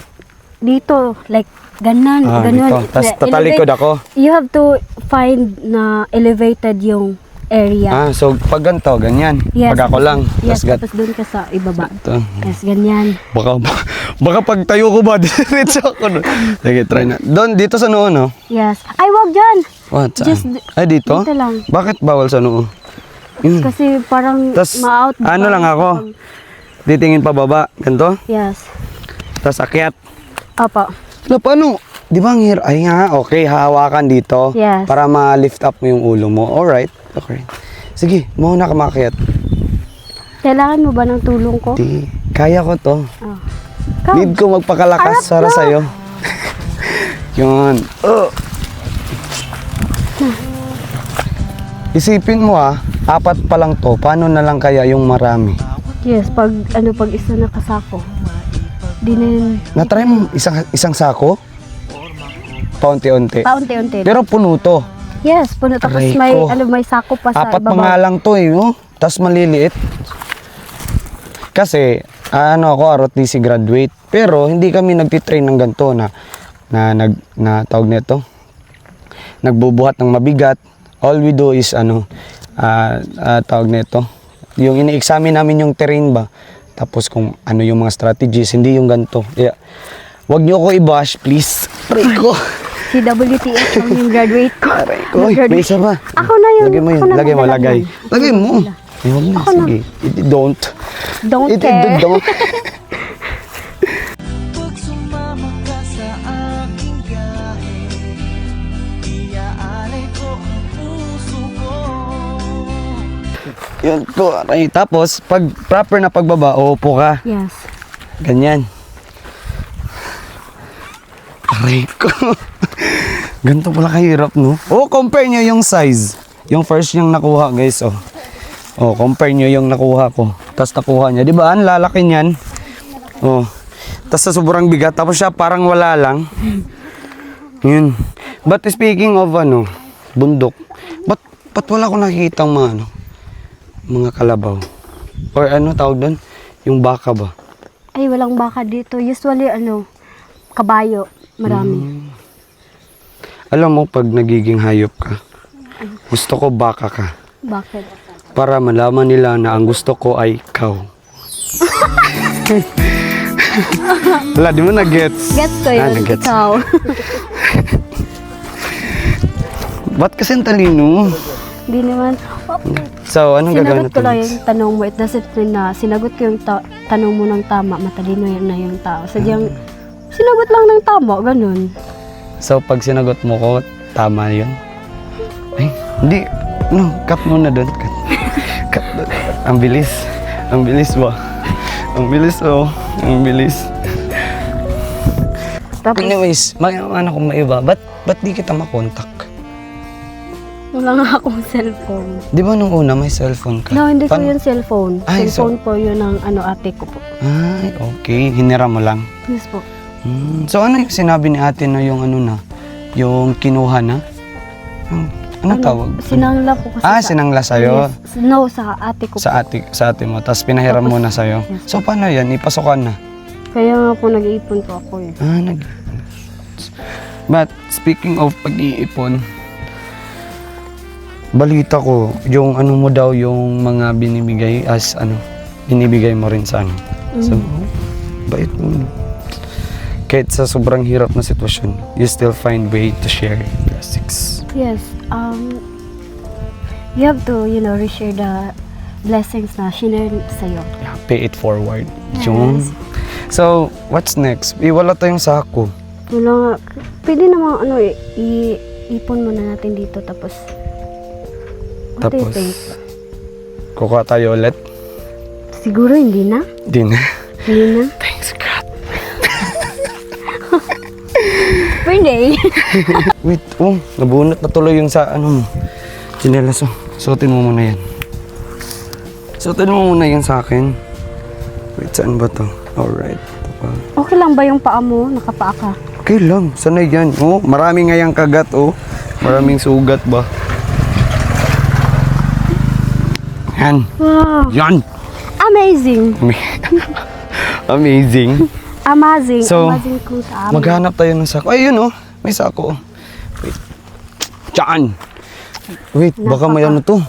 dito, like, ganan. Dito. Tapos tatalikod ako. You have to find na elevated yung area. So pag ganito, ganyan. Yes, Pag ako lang. Yes, tas tapos doon ka sa ibaba. Ito. Yes, ganyan. Baka pag tayo ko ba, diretso ako. Sige, try na. Doon, dito sa noo, no? Yes. Ay, wag dyan! What? Saan? Just Ay, dito? dito lang. Bakit bawal sa noo? Yun. Kasi parang Tas, ma-out. ano lang ako? Titingin pa baba. Ganito? Yes. Tapos akyat. Apa. Na paano? Di ba ang hirap? Ay nga, okay, hahawakan dito. Yes. Para ma-lift up mo yung ulo mo. Alright. Okay. Sige, mauna ka makyat. Kailangan mo ba ng tulong ko? Di, kaya ko to. Oh. Come. Need ko magpakalakas para sa'yo. Yun. Isipin mo apat pa lang to. Paano na lang kaya yung marami? Yes, pag isa nakasako. Di na yun. Na-try mo isang sako? Paunti-unti. Paunti-unti. Pero puno to. Yes, puno. Tapos Aray may, ko. may sako pa sa Apat pa ibabaw. nga lang to oh. Tapos maliliit. Kasi, ako, ROTC graduate. Pero, hindi kami nagtitrain ng ganito na tawag nito. Nagbubuhat ng mabigat. All we do is, tawag nito. Yung ini-examine namin yung terrain ba. Tapos kung ano yung mga strategies, hindi yung ganito. Yeah. Wag niyo ako i-bash, please. Aray ko. Si WTF lang yung graduate ko. Aray ko. May isa pa. Ako na yun. Lagay mo yun. Ako na Lagay mo, magdala lagay. nun. Lagay mo. Ay, wag na. Ako na. Sige. Don't. Don't care. Don't. Yun po, aray. Tapos, pag proper na pagbaba, uupo ka. Yes. Ganyan. Aray ko. Ganito pala kahirap, no? Oh, compare nyo yung size. Yung first yung nakuha, guys, oh. Oh, compare nyo yung nakuha ko. Tapos nakuha niya. Di ba? Ang lalaki niyan. Oh. Tapos sa sobrang bigat. Tapos siya parang wala lang. Yun. But speaking of bundok. Ba't wala ko nakikita mga kalabaw? Or tawag doon? Yung baka ba? Ay, walang baka dito. Usually, kabayo. Marami. Alam mo, pag nagiging hayop ka, gusto ko baka ka. Bakit? Para malaman nila na ang gusto ko ay cow. Wala, di mo na-gets? Gets ko yun, na-gets. ikaw. Ba't kasi ang talino? Hindi naman. So, anong gagawin Sinagot ko lang natin? yung tanong mo. It doesn't mean na sinagot ko yung tanong mo ng tama. Matalino yan na yung tao. Sadyang, sinagot lang ng tama. Ganun. So, pag sinagot mo ko, tama yun? Ay, hindi. No, cut muna doon. Cut doon. Ang bilis. Ang bilis ba? Ang bilis, oh. Ang bilis. Tapos, Anyways, kung maiba, ba't di kita makontak? wala nga akong cellphone. Di ba nung una may cellphone ka? No, hindi ko Paano- yun cellphone. Ay, Cellphone po yun ng ate ko po. Ay, okay. Hinira mo lang. Yes po. So, ano yung sinabi ni ate na yung yung kinuha na? Ano tawag? Sinangla po kasi Sinangla sa'yo. Yes. No, sa ate ko po. Sa ate mo. Tapos pinahiram mo na sa'yo. Yes. So, paano yan? Ipasokan na? Kaya nga po nag-iipon po ako eh. But, speaking of pag-iipon, balita ko, yung mo daw, yung mga binibigay binibigay mo rin sa So, bait mo. Kahit sa sobrang hirap na sitwasyon, you still find way to share blessings. Yes. You have to, reshare the blessings na shinare sa'yo. Yeah, pay it forward. Yes. Yung... So, what's next? Iwala tayong sako. Wala nga. Pwede namang ipon muna natin dito tapos what do you Tapos, think? kukuha tayo ulit. Siguro hindi na? Di na. Hindi na? Thanks God. Pwede. Wait, nabunot na tuloy yung sa chinelas. Suotin mo muna yan. Suotin mo muna yan sa akin. Wait, saan ba to? Alright. Ito pa. Okay lang ba yung paa mo? Nakapaa ka? Okay lang, sanay yan. Maraming ngayang kagat, Maraming sugat ba? Yan. Wow. Yan. Amazing. Amazing. Amazing. So, Amazing kung sa amin. Maghanap tayo ng sako. Ay, yun, may sako. Wait. Diyan. Wait, baka may to.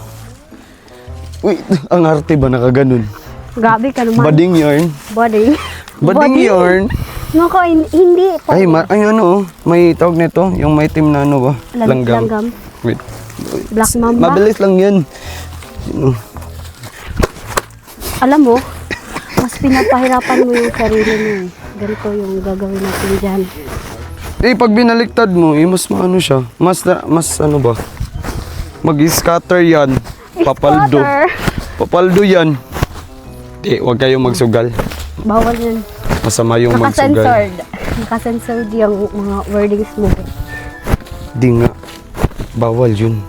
Wait, ang arte ba nakaganon? Grabe ka naman. Bading yarn. Bading. Bading yarn. Naku, hindi po. Ay, may tawag nito. Yung may team na ba? Langgam. Wait. Black Mamba. Mabilis lang yun. Alam mo, mas pinapahirapan mo yung sarili mo eh. Ganito yung gagawin natin dyan. Pag binaliktad mo, mas siya. Mas ba? Mag-scatter yan. Papaldo. Scatter. Papaldo yan. Huwag kayong magsugal. Bawal yan. Masama yung magsugal. Nakasensored. Nakasensored yung mga wordings mo. Di nga. Bawal yun.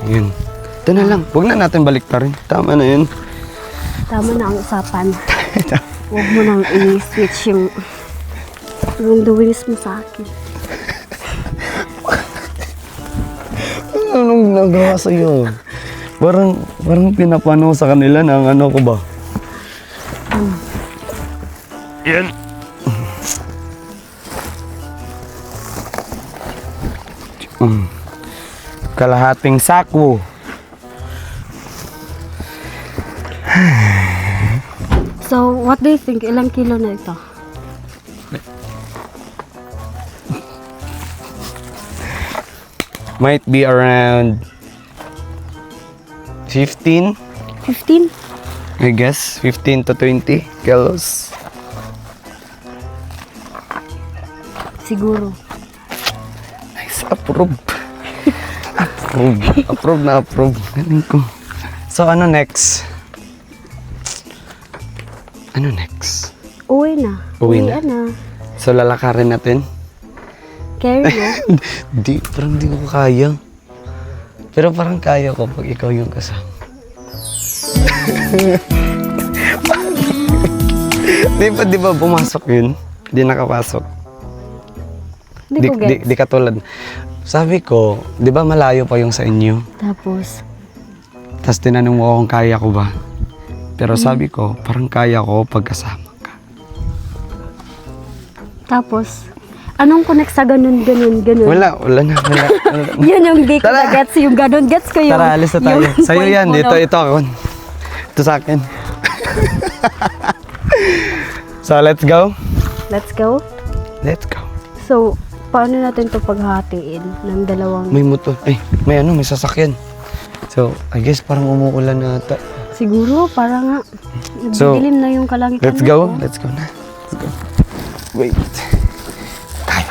Yun. Ito na lang. Huwag na natin baliktarin. Tama na yun. Tama na ang usapan. Huwag mo nang i-switch yung duwis mo sa akin. Anong ginagawa sa'yo? Parang pinapano sa kanila ng ko ba? Yan. Kalahating sako. So, what do you think? Ilang kilo na ito? Might be around 15, 15? I guess. 15 to 20 kilos. Siguro. Nice. Approve. Approve. Approve na approve. Galing ko. So, ano next? Ano next? Uwi na. Uwi na? na. So, lalakarin natin? Carry mo. Parang di ko kaya. Pero parang kaya ko pag ikaw yung kasama. Di ba pumasok yun? Di nakapasok. Hindi ko gets. Di katulad. Sabi ko, di ba malayo pa yung sa inyo? Tapos, Tapos tinanong mo kung kaya ko ba? Pero sabi ko, parang kaya ko pagkasama ka. tapos, anong connect sa ganun? Wala na. Yun yung di ko na gets, yung ganun gets ko yung... Tara, alis na tayo. yung Sa'yo point yan, mo, ito no? ako. Ito sa akin. So, let's go? Let's go. Let's go. So, paano natin to paghatiin ng dalawang... May motor. Ay, may sasakyan. So, I guess parang umuulan na ata. Siguro, para nga, So, dilim na yung kalangitan. Let's go. Let's go na. Let's go. Wait. Kaya.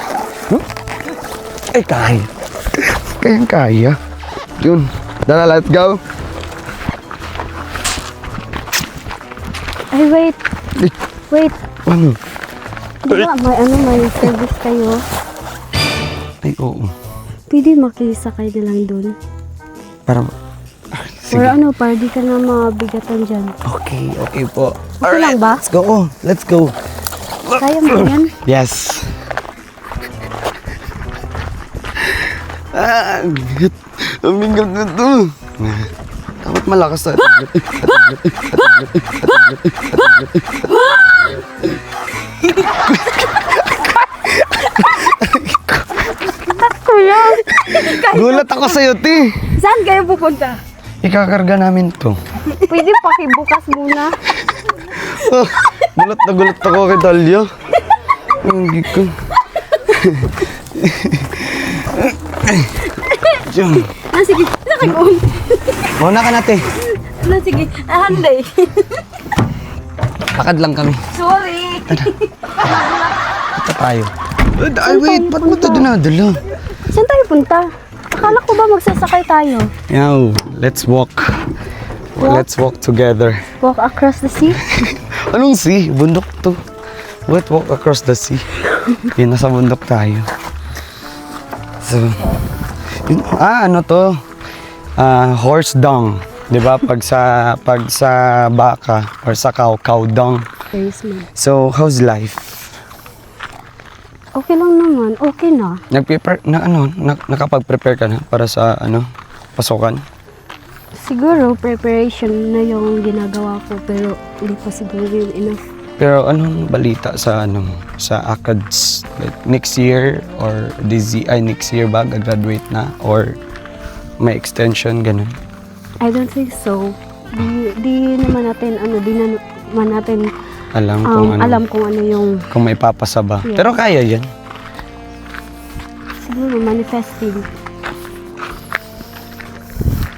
Ay, kaya. Kaya. Yun. Tara, let's go. Ay, wait. Wait. Ano? Di ba, may service kayo? Ay, oo. Pwede makisakay na lang dun. Para... Or ano, para di ka na mabigatan dyan. Okay po. Okay lang ba? Let's go. Let's go. Kaya mo yan? Yes. Bigat. Ang bigat na to. Dapat malakas na. Kuya! Gulat ako sa'yo, ti. Saan kayo pupunta? Ikakarga namin to. Pwede pakibukas muna. Gulat na gulat ako kay Dalia. Hindi ko. Diyan. Sige. Nakagoon. Mauna ka natin. Sige. Handay. Lakad lang kami. Sorry. Ito tayo. Ay, wait. Ba't mo ito dinadala? Saan tayo punta? Akala ko ba magsasakay tayo? Yo, let's walk. Let's walk together. Walk across the sea? Anong sea? Bundok to. Let's walk across the sea. Yun, nasa bundok tayo. So, yun, ano to? Horse dung. Di ba? Pag sa baka or sa cow dung. Very small. So, how's life? Okay lang naman. Okay na. Nakapag-prepare ka na para sa pasukan? Siguro, preparation na yung ginagawa ko pero hindi pa siguro yun enough. Pero anong balita sa sa ACADS? Like next year or next year ba graduate na or may extension ganun? I don't think so. Di naman natin Alam kung alam kung ano yung kung may papasa ba. Yeah. Pero kaya 'yan. siguro manifesting.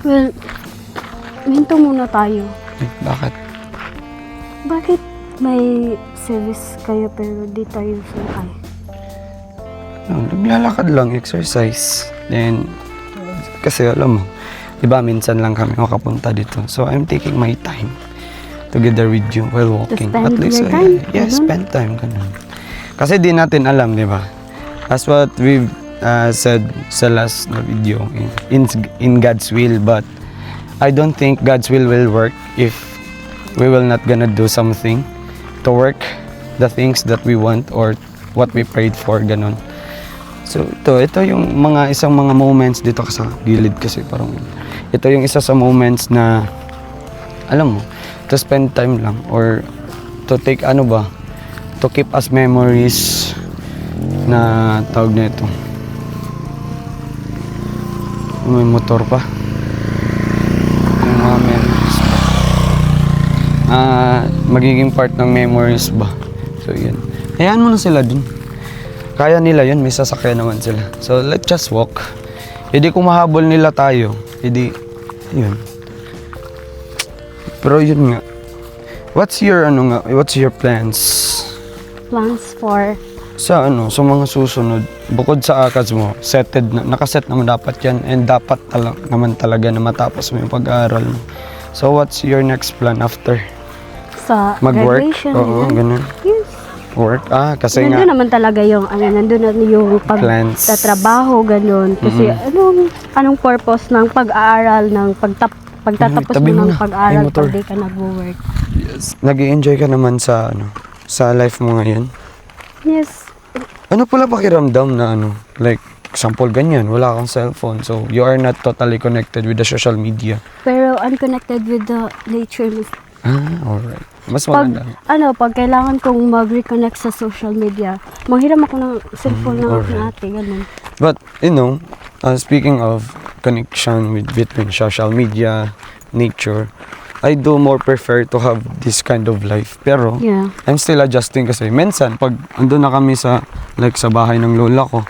Well, minto muna tayo. Bakit? Bakit may service kayo pero di tayo sumakay? Naglalakad lang, exercise. Then kasi alam mo, 'di ba minsan lang kami makapunta dito. So I'm taking my time together with you while walking. spend your time, yes, ganun? spend time ganun. Kasi di natin alam, 'di ba? That's what we've said sa last na video in God's will, but I don't think God's will work if we will not gonna do something to work the things that we want or what we prayed for, ganun. So ito yung isang mga moments dito sa gilid kasi parang ito yung isa sa moments na alam mo, to spend time lang or to take to keep us memories na tawag na ito. May motor pa. Yung mga memories pa. Magiging part ng memories ba. So yun. Hayaan mo na sila dun. Kaya nila yun, may sasakyan naman sila. So let's just walk. Hindi kung mahabol nila tayo, hindi, yun. Pero yun nga. What's your plans? Plans for Sa sa mga susunod, bukod sa ACADS mo, nakaset naman dapat yan and dapat naman talaga na matapos mo yung pag-aaral mo. So what's your next plan after? Sa Mag-work? graduation. Oo, ganun. ganun. Yes. Work? Kasi Nandun nga, naman talaga yung, nandun na yung Plans. pagtatrabaho, ganun. Kasi anong purpose ng pag-aaral, ng pagtatapos tabi mo mo ng na. pag-aaral Ay, motor. pag di ka nag-work. nag-i-enjoy ka naman sa sa life mo ngayon. Yes. Ano pala pakiramdam na like, example ganyan, wala kang cellphone, so you are not totally connected with the social media. Pero unconnected with the nature. Alright. Mas Pag, maganda. pag kailangan kong mag-reconnect sa social media, manghiram ako ng cellphone ng aking ate, ganun. But, speaking of connection between social media, nature, I do more prefer to have this kind of life. Pero, Yeah. I'm still adjusting kasi minsan, pag andun na kami sa bahay ng lola ko,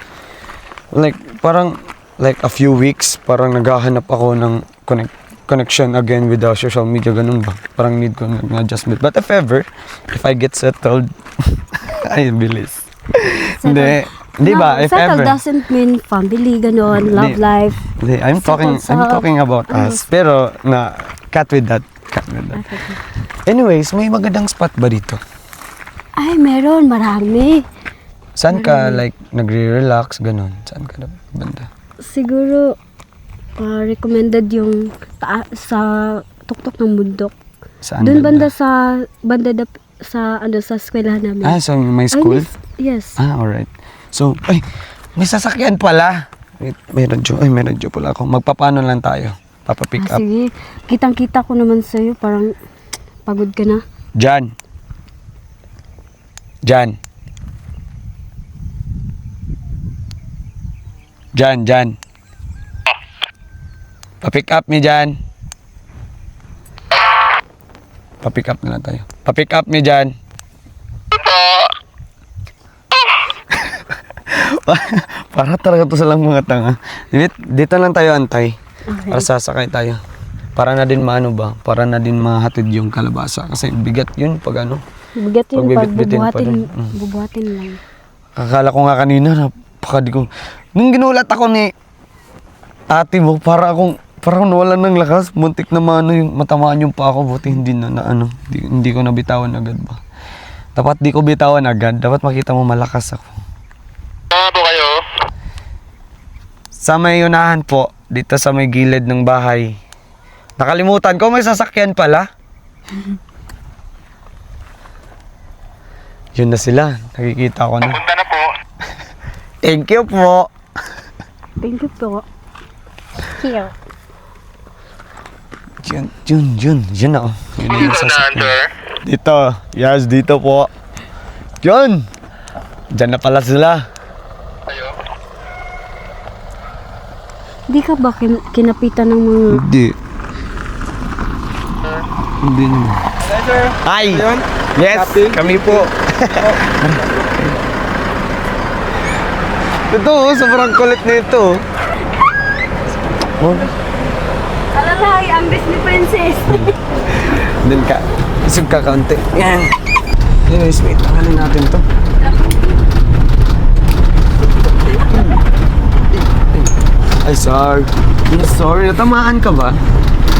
parang, a few weeks, parang naghahanap ako ng connection again with the social media, ganun ba? Parang need ko ng adjustment. But if I get settled, ay, bilis. Hindi. Di ba? If settle ever. doesn't mean family, ganun, love Hindi. life. Hindi, I'm talking about us. Pero, cut with that. Anyways, may magandang spot ba dito? Ay, meron, marami. Saan ka, nagre-relax, ganun? Saan ka banda? Siguro, recommended yung sa tuktok ng bundok. Saan Doon banda sa sa eskwelahan namin. So may school? Yes. Alright. So, may sasakyan pala. Wait, may radyo pala ako. Magpapano lang tayo. Papapick up. Sige, kitang-kita ko naman sa'yo, parang pagod ka na. Jan. Papick up ni Jan. Papick up na lang tayo. Papick up ni Jan. Para talaga to silang mga tanga. Dito lang tayo antay. Okay. Para sasakay tayo. Para na din para na din mahatid yung kalabasa. Kasi bigat yun pag Bigat yun pag Pagbibitbitin pa rin. bubuhatin lang. Akala ko nga kanina, nung ginulat ako ni ate mo, parang nawalan ng lakas. Muntik na matamaan yung pa ako. Buti hindi hindi ko nabitawan agad ba. Dapat di ko bitawan agad. Dapat makita mo malakas ako. Saan po kayo? Sa may unahan po, dito sa may gilid ng bahay. Nakalimutan ko, may sasakyan pala. Yun na sila. Nakikita ko na. Punta na po. Thank you po. Thank you po. Here. Yun na oh. Yun na yung Saan, sasakyan. sir? Dito. Yes, dito po. Yun. Diyan na pala sila. Kayo? Di ka ba kinapitan ng mga... Hindi naman. Hi! Yes, kami po. Ito, sobrang kulit na ito. Oh, Alalay, ang Disney princess. din ka. Isip ka kaunti. Yan. Anyways, wait. Tanggalin natin to. Ay, sorry. Sorry, natamaan ka ba?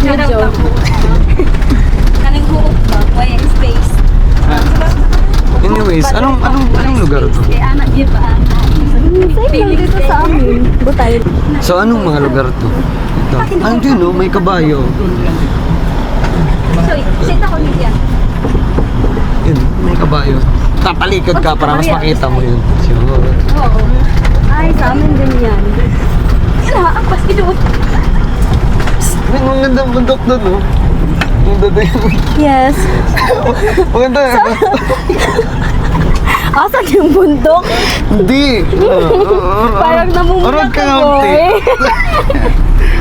Medyo. Kanang huot ba? Why space? Anyways, anong lugar to? Kaya anak di ba? Same lang dito sa amin. Butay. So, anong mga lugar to? Ito. Andun, no? May kabayo. So, sita ko niya. Yun, may kabayo. Tapalikod ka para mas makita mo yun. Sure. Oo. Ay, sa amin din yan. Sila, ang pas idoot. May magandang bundok doon, no? Maganda doon. Yes. Maganda yun. Asan yung bundok? Hindi. Parang namumulat Urong ka ako kaunti. eh.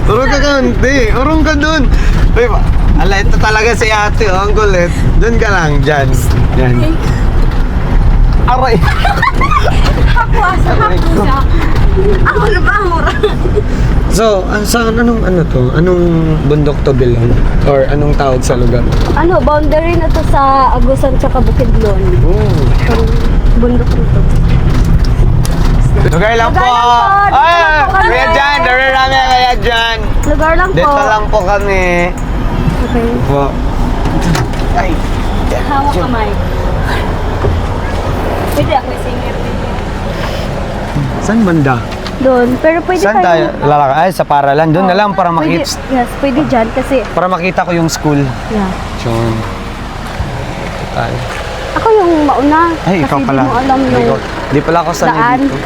Urong ka kaunti. Urong ka doon. Uy, ala, ito talaga si ate, oh. Ang kulit. Doon ka lang, dyan. Yan. Aray. Ako sa. Ako na ba mura? So, saan, anong bundok to belong? Or anong tawag sa lugar? Ano, boundary na to sa Agusan tsaka Bukidnon. Parang bundok nito. Lugar lang po! Lugar lang po! Ay! Dito lang po kami! Kuya Jan! Dari rami kaya Jan! Lugar lang po. Dito lang po kami. Okay. Po. Hawak kamay. Pwede ako singer video. Saan banda? Doon. Pero pwede Saan tayo lalakad? Ay, sa paralan. Doon na lang para Pwede, makita. yes, pwede dyan kasi, Para makita ko yung school. yeah. Yun. Tayo. Ako yung mauna. Ay, ikaw kasi pala. di mo alam yung Di pala ako sanay daan. dito.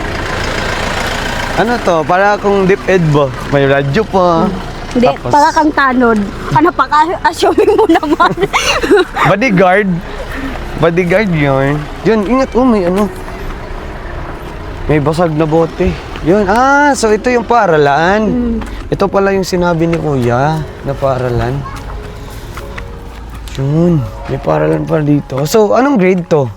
Ano to? Para akong DepEd ba? May radyo pa. Hindi, Tapos- para kang tanod. Ano pa assuming mo naman. Bodyguard. Bodyguard yun. Yun, ingat. Oh, may ano. May basag na bote. Yun. Ah, so ito yung paaralan. Ito pala yung sinabi ni Kuya na paaralan. Yun. May paaralan pa dito. So, anong grade to?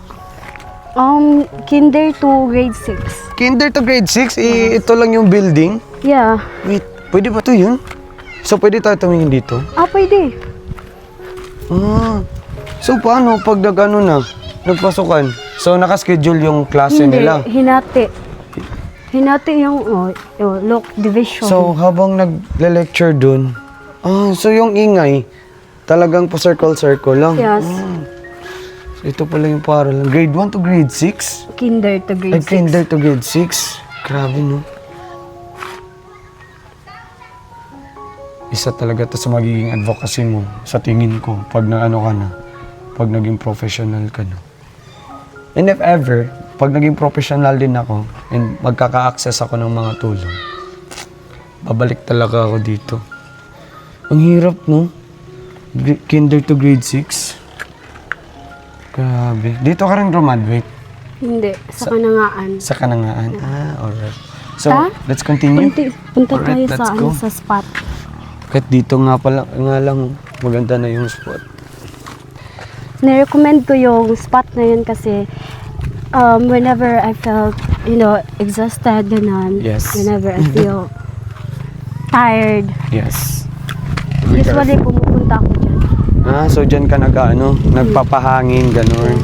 Kinder to grade 6. Kinder to grade 6? Ito lang yung building? Yeah. Wait, pwede ba to yun? So, pwede tayo tumingin dito? Pwede. Ah. So, paano pag nag-ano na? Nagpasukan? So, nakaschedule yung klase Hindi, nila? hinati. Hinati yung look division. So, habang nag-lecture dun, so yung ingay, talagang pa-circle-circle lang. yes. So, ito pala yung paaralan. Grade 1 to grade 6? Kinder to grade Ay, 6. kinder to grade 6? Grabe, no? Isa talaga to sa magiging advocacy mo, sa tingin ko, pag naano ka na, pag naging professional ka na. And if ever, pag naging professional din ako, and magkaka-access ako ng mga tulong, babalik talaga ako dito. Ang hirap, no? Kinder to grade 6? Grabe. Dito ka rin graduate? Hindi, sa kanangaan. Sa Kanangaan? Alright. So, Ta? let's continue. Punta Alright, tayo let's go. sa spot. Kahit dito nga lang, maganda na yung spot. Nirecommend ko yung spot na yun kasi whenever I felt, exhausted, ganun. Yes. Whenever I feel tired, Yes. usually pumupunta ako dyan. So dyan ka nagpapahangin, gano'n.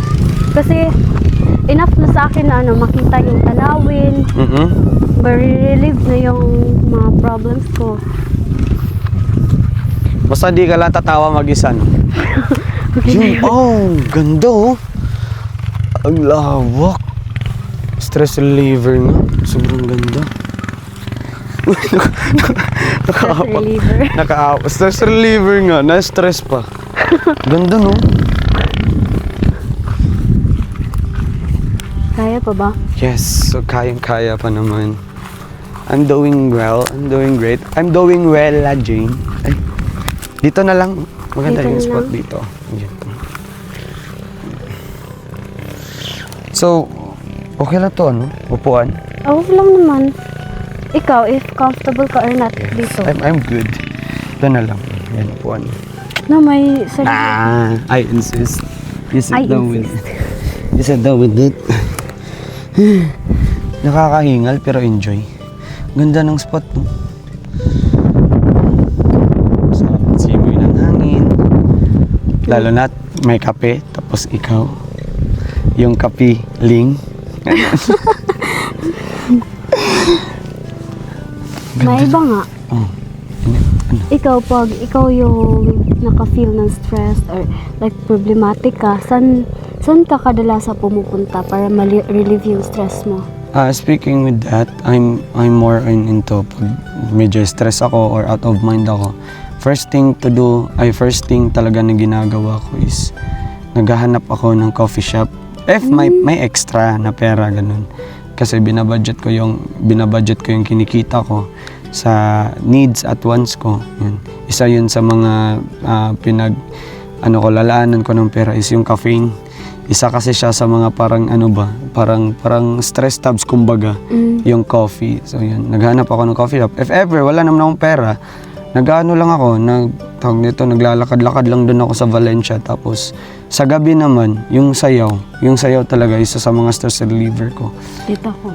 Kasi enough na sa akin na makita yung tanawin, ma-relieve na yung mga problems ko. Basta di ka lang tatawa mag-isa, no? Ganda, oh. Ang lawak. Stress reliever nga. Sobrang ganda. Stress reliever. Stress reliever nga. Na-stress pa. Ganda, no? Kaya pa ba? Yes, so kayang-kaya pa naman. I'm doing well. I'm doing great. I'm doing well, Jane. Ay, dito na lang. Maganda Dito yung na spot lang. dito. Dito. So, okay lang to, ano? Upuan? Okay lang naman. Ikaw, if comfortable ka or not dito. I'm good. Ito na lang. Yan, upuan. No, may sarili. I insist. You sit I down with insist. You sit down with it. Nakakahingal pero enjoy. Ganda ng spot, no? Sarap ng simoy ng hangin. Lalo na't may kape, tapos ikaw. Yung kapiling. May iba nga. Oh. Ikaw, pag ikaw yung naka-feel ng stress or like problematic ka, saan ka kadalasan pumupunta para ma-relieve yung stress mo? Speaking with that, I'm more into pag medyo stress ako or out of mind ako. First thing talaga na ginagawa ko is naghahanap ako ng coffee shop. If may extra na pera, ganun. Kasi binabudget ko yung kinikita ko sa needs at wants ko. Yun. Isa yun sa mga lalaanan ko ng pera is yung caffeine. Isa kasi siya sa mga parang stress tabs kumbaga, yung coffee. So yun, naghanap ako ng coffee shop. If ever wala naman akong pera, naglalakad-lakad lang doon ako sa Valencia. Tapos sa gabi naman, yung sayaw talaga isa sa mga stress reliever ko. Dito ako.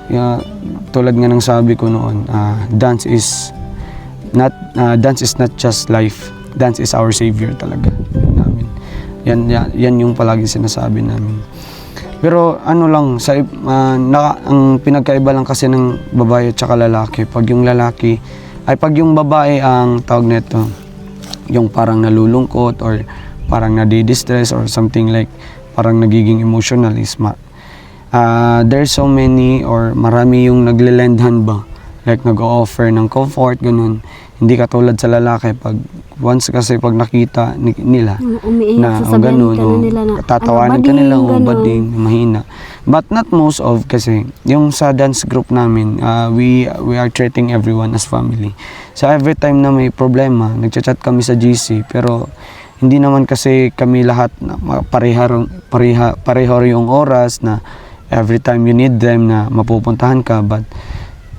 Tulad nga ng sabi ko noon, dance is not just life. Dance is our savior talaga namin. Yan yung palagi sinasabi namin. Pero ang pinagkaiba lang kasi ng babae at saka lalaki, pag yung babae ang tawag nito, yung parang nalulungkot or parang nadi-distress or something like parang nagiging emotional is there's so many or marami yung nagle-lend hand ba, like nag-o-offer ng comfort, ganun. Hindi katulad sa lalaki pag once kasi pag nakita nila Umiiyak, sasabihan ka na nila na tatawanan ka nila, bading, mahina. But not most of, kasi yung sa dance group namin, we are treating everyone as family. So every time na may problema, nagchat-chat kami sa GC, pero hindi naman kasi kami lahat na pareho yung oras na every time you need them na mapupuntahan ka. But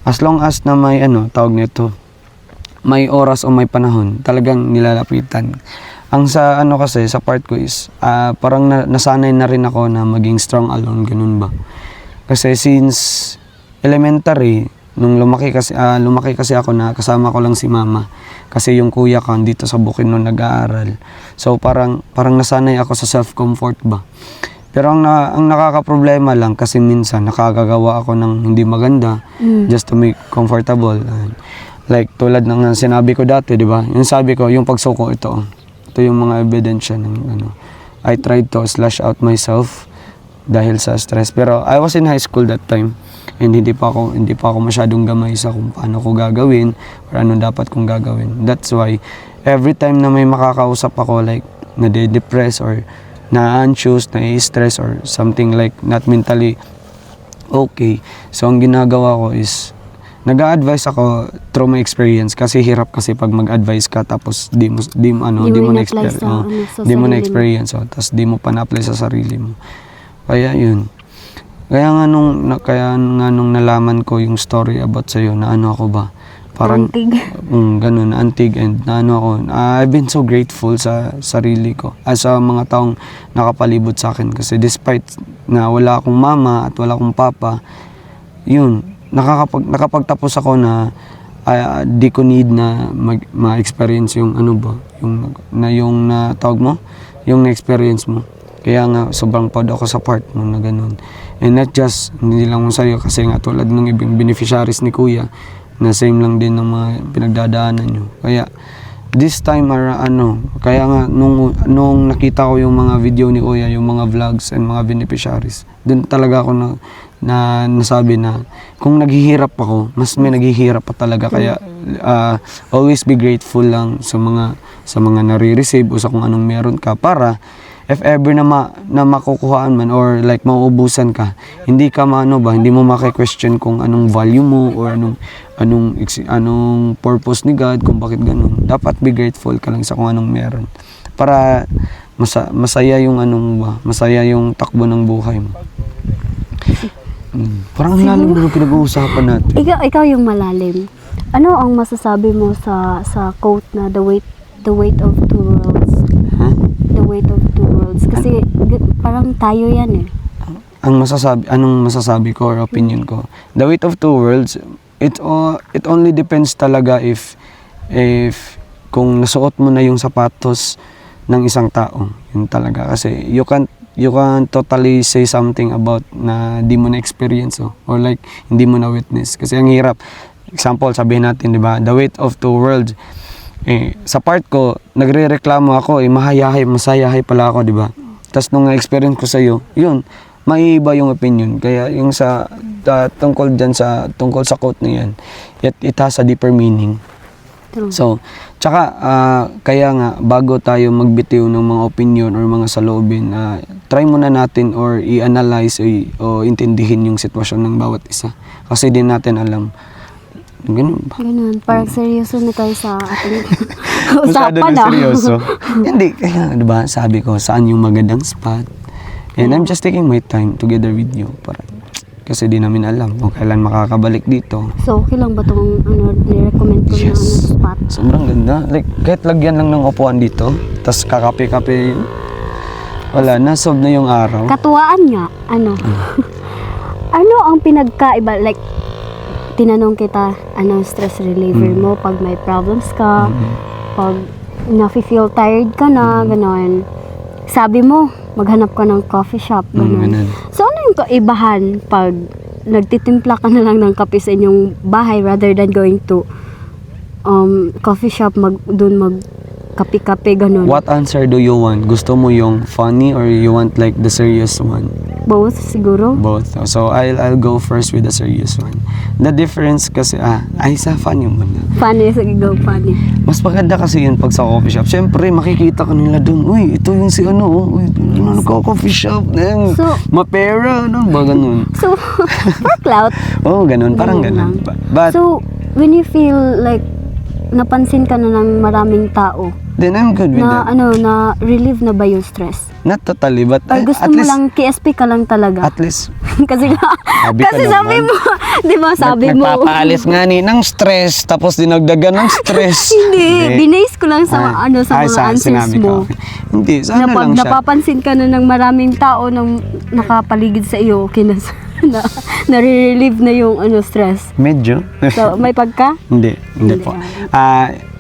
as long as na may tawag nito, may oras o may panahon, talagang nilalapitan. Ang sa kasi sa part ko is parang nasanay na rin ako na maging strong alone, ganun ba. Kasi since elementary, nung lumaki kasi ako na kasama ko lang si mama. Kasi yung kuya ko dito sa Bukidnon nag-aaral. So parang nasanay ako sa self-comfort ba. Pero ang nakakaproblema lang kasi minsan nakakagawa ako ng hindi maganda just to make comfortable. Like tulad ng sinabi ko dati, di ba? Yung sabi ko, yung pagsuko ito. Ito yung mga ebidensya ng I tried to slash out myself dahil sa stress. Pero I was in high school that time and hindi pa ako masyadong gamay sa kung paano ko gagawin or ano dapat kong gagawin. That's why every time na may makakausap ako like nade-depress or na-anxious, na-stress or something like not mentally okay. So ang ginagawa ko is nag-a-advise ako through my experience kasi hirap kasi pag mag-advise ka tapos di mo na-experience tapos di mo pa na-apply sa sarili mo. Kaya yun. Kaya nga nung nalaman ko yung story about sa'yo na ako ba, parang ganun, antig and ako, I've been so grateful sa sarili ko sa mga taong nakapalibot sa akin kasi despite na wala akong mama at wala akong papa, yun, nakapagtapos ako na di ko need na ma-experience yung yung tawag mo, yung na-experience mo. Kaya nga sobrang proud ako sa part mo na ganun. And not just hindi lang sa'yo kasi nga tulad ng ibang beneficiaries ni Kuya na same lang din ng mga pinagdadaanan nyo. Kaya this time kaya nga nung nakita ko yung mga video ni Kuya, yung mga vlogs and mga beneficiaries, dun talaga ako na nasabi na kung naghihirap ako, mas may naghihirap pa talaga. Kaya always be grateful lang sa mga nare-receive o sa kung anong meron ka para if ever na makukuhaan man or like mauubusan ka, hindi ka hindi mo maki-question kung anong value mo or anong purpose ni God kung bakit ganun. Dapat be grateful ka lang sa kung anong meron para masaya yung masaya yung takbo ng buhay mo. Parang lalim na pinag-uusapan natin. Ikaw yung malalim. Ano ang masasabi mo sa quote na the weight of two worlds? Huh? The weight of two worlds. Kasi parang tayo yan eh. Anong masasabi ko or opinion ko? The weight of two worlds, it only depends talaga if kung nasuot mo na yung sapatos ng isang tao. Yun talaga. Kasi you can't totally say something about na di mo na experience or like hindi mo na witness kasi ang hirap. Example, sabihin natin, di ba, the weight of two worlds, sa part ko nagrereklamo ako, masayahay pala ako, di ba? Tapos nung experience ko sa iyo, yun, maiiba yung opinion. Kaya yung tungkol sa quote na yan, it has a deeper meaning. So, tsaka kaya nga bago tayo magbitiw ng mga opinion or mga saloobin, try muna natin or i-analyze o intindihin yung sitwasyon ng bawat isa. Kasi din natin alam. Ganun ba? Ganun. Parang seryoso na tayo sa ating Masyado usapan na seryoso. Hindi, kaya diba sabi ko, saan yung magandang spot? And I'm just taking my time together with you. Kasi di namin alam kung kailan makakabalik dito. So, okay lang ba itong ni-recommend ko na spot? Sobrang ganda. Like, kahit lagyan lang ng upuan dito, tas kakape-kape, wala na, solve na yung araw. Katuwaan nga, ano ang pinagkaiba? Like, tinanong kita, stress reliever mo pag may problems ka, pag nafe-feel tired ka na, gano'n. Sabi mo, maghanap ka ng coffee shop, gano'n. So, ano yung kaibahan pag nagtitimpla ka na lang ng kape sa inyong bahay rather than going to coffee shop, kape-kape ganun. What answer do you want? Gusto mo yung funny or you want like the serious one? Both siguro. Both. So I'll go first with the serious one. The difference kasi ay sa funny muna. Funny, sige go, funny. Mas maganda kasi yun pag sa coffee shop. Siyempre makikita ka nila doon. Uy, ito yung si ano. Uy, ano nagko-coffee shop. So- Mapera. Ano ba ganun? So, for clout. Oo, ganun. Parang Ganun ganun. lang. But So, when you feel like napansin ka na ng maraming tao, then I'm good with na that. na relieve na ba yung stress? Not totally, but Or gusto at mo least, lang, KSP ka lang talaga? at least, kasi nga, Sabi ka kasi sabi naman. mo, di ba sabi mo? nagpapaalis nga ni ng stress, tapos dinagdagan ng stress. Hindi, binase ko lang sa Ay, sa mga answers sinabi mo. ko. Hindi, sana Na pag lang siya. napapansin ka na ng maraming tao nang nakapaligid sa iyo, okay na nare-relieve na yung stress. Medyo. So, may pagka? Hindi po.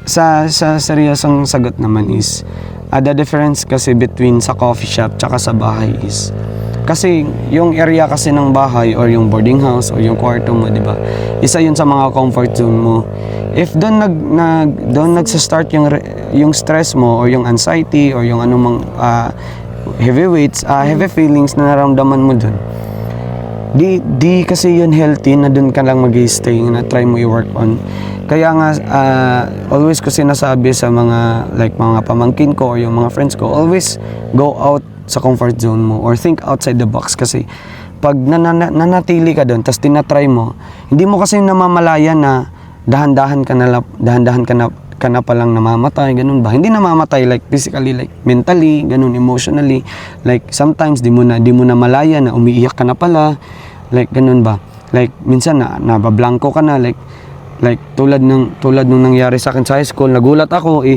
Sa seryosong sagot naman is, the difference kasi between sa coffee shop tsaka sa bahay is, kasi yung area kasi ng bahay or yung boarding house or yung kwarto mo, di ba? Isa yun sa mga comfort zone mo. If doon nagsa-start yung stress mo or yung anxiety or yung anumang heavy weights, heavy feelings na naramdaman mo doon, di kasi yun healthy na doon ka lang mag-stay na try mo i-work on. Kaya nga always ko sinasabi sa mga pamangkin ko or yung mga friends ko, always go out sa comfort zone mo or think outside the box, kasi pag nanatili ka doon tapos tinatry mo, hindi mo kasi namamalaya na dahan-dahan ka na palang namamatay, ganun ba? Hindi namamatay like physically, like mentally, ganun, emotionally. Like sometimes di mo na malaya na umiiyak ka na pala, like ganun ba? Like minsan nabablanko ka na, like tulad nung nangyari sa akin sa high school, nagulat ako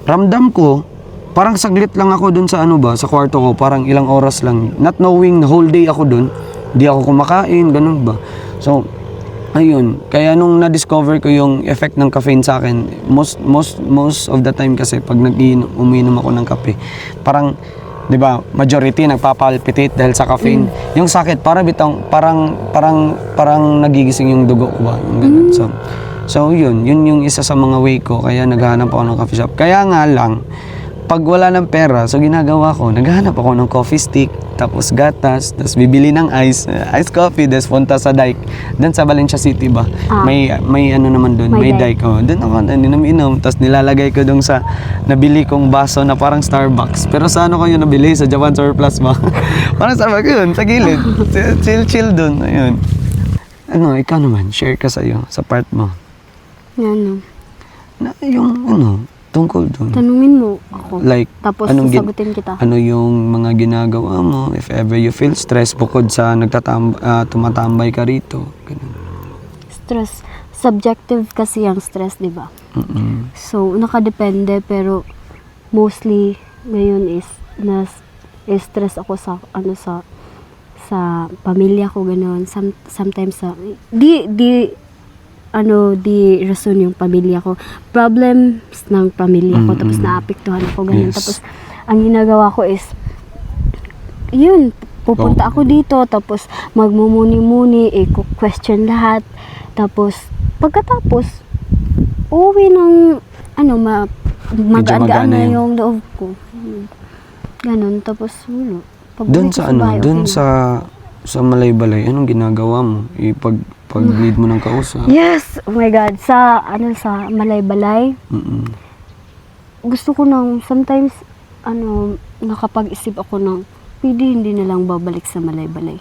ramdam ko parang saglit lang ako dun sa sa kwarto ko, parang ilang oras lang, not knowing the whole day ako dun, di ako kumakain, ganun ba? So ayun, kaya nung na-discover ko yung effect ng caffeine sa akin, most of the time kasi pag umiinom ako ng kape, parang, di ba, majority nagpapalpitate dahil sa caffeine. Yung sakit, parang nagigising yung dugo ko ba, yung ganun. So yun yung isa sa mga way ko, kaya naghahanap ako ng coffee shop. Kaya nga lang, pag wala ng pera, so ginagawa ko, naghahanap ako ng coffee stick, tapos gatas, tapos bibili ng ice coffee, tapos punta sa dike. Doon sa Valencia City ba? May ano naman doon, may dike. Doon ako inom, tapos nilalagay ko doon sa nabili kong baso na parang Starbucks. Pero sa ano ko yun nabili? Sa Japan Surplus ba? Parang Starbucks yun, sa gilid. Chill doon, ayun. Ikaw naman, share ka sa'yo, sa part mo. Yung tungkol doon. Tanungin mo ako. Like, Tapos sasagutin kita. Ano yung mga ginagawa mo if ever you feel stress bukod sa tumatambay ka rito? Ganun. Stress. Subjective kasi ang stress, di ba? So, nakadepende, pero mostly ngayon is stress ako sa pamilya ko, gano'n. Sometimes di rason yung pamilya ko. Problems ng pamilya ko, tapos naapektuhan ako, ganun. Yes. Tapos, ang ginagawa ko is, yun, pupunta ako dito, tapos magmumuni-muni, question lahat. Tapos, pagkatapos, uwi ng, magaan-gaan na yung loob ko. Ganun, tapos, Doon sa doon sa Malaybalay, anong ginagawa mo? Pag-lead mo ng kausap? Yes! Oh my God. Sa Malaybalay, gusto ko sometimes, nakapag-isip ako pwede hindi na lang babalik sa Malaybalay.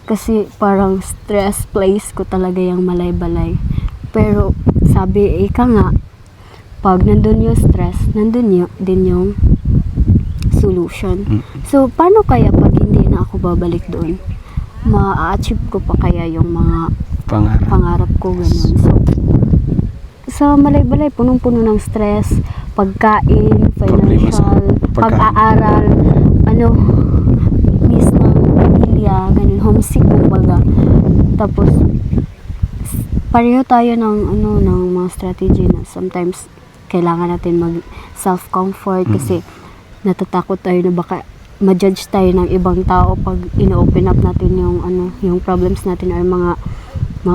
Kasi parang stress place ko talaga yung Malaybalay. Pero, sabi, ika nga, pag nandun yung stress, nandun din yung solution. So, paano kaya pag hindi na ako babalik doon? Ma-achieve ko pa kaya yung mga pangarap ko, ganun. So, sa Malaybalay, punong-puno ng stress, pagkain, financial, pag-aaral, miss ng pamilya, ganun, homesick, kumbaga. Tapos, pareho tayo ng mga strategy na sometimes kailangan natin mag-self-comfort kasi natatakot tayo na baka ma-judge tayo ng ibang tao pag ino-open up natin yung problems natin or mga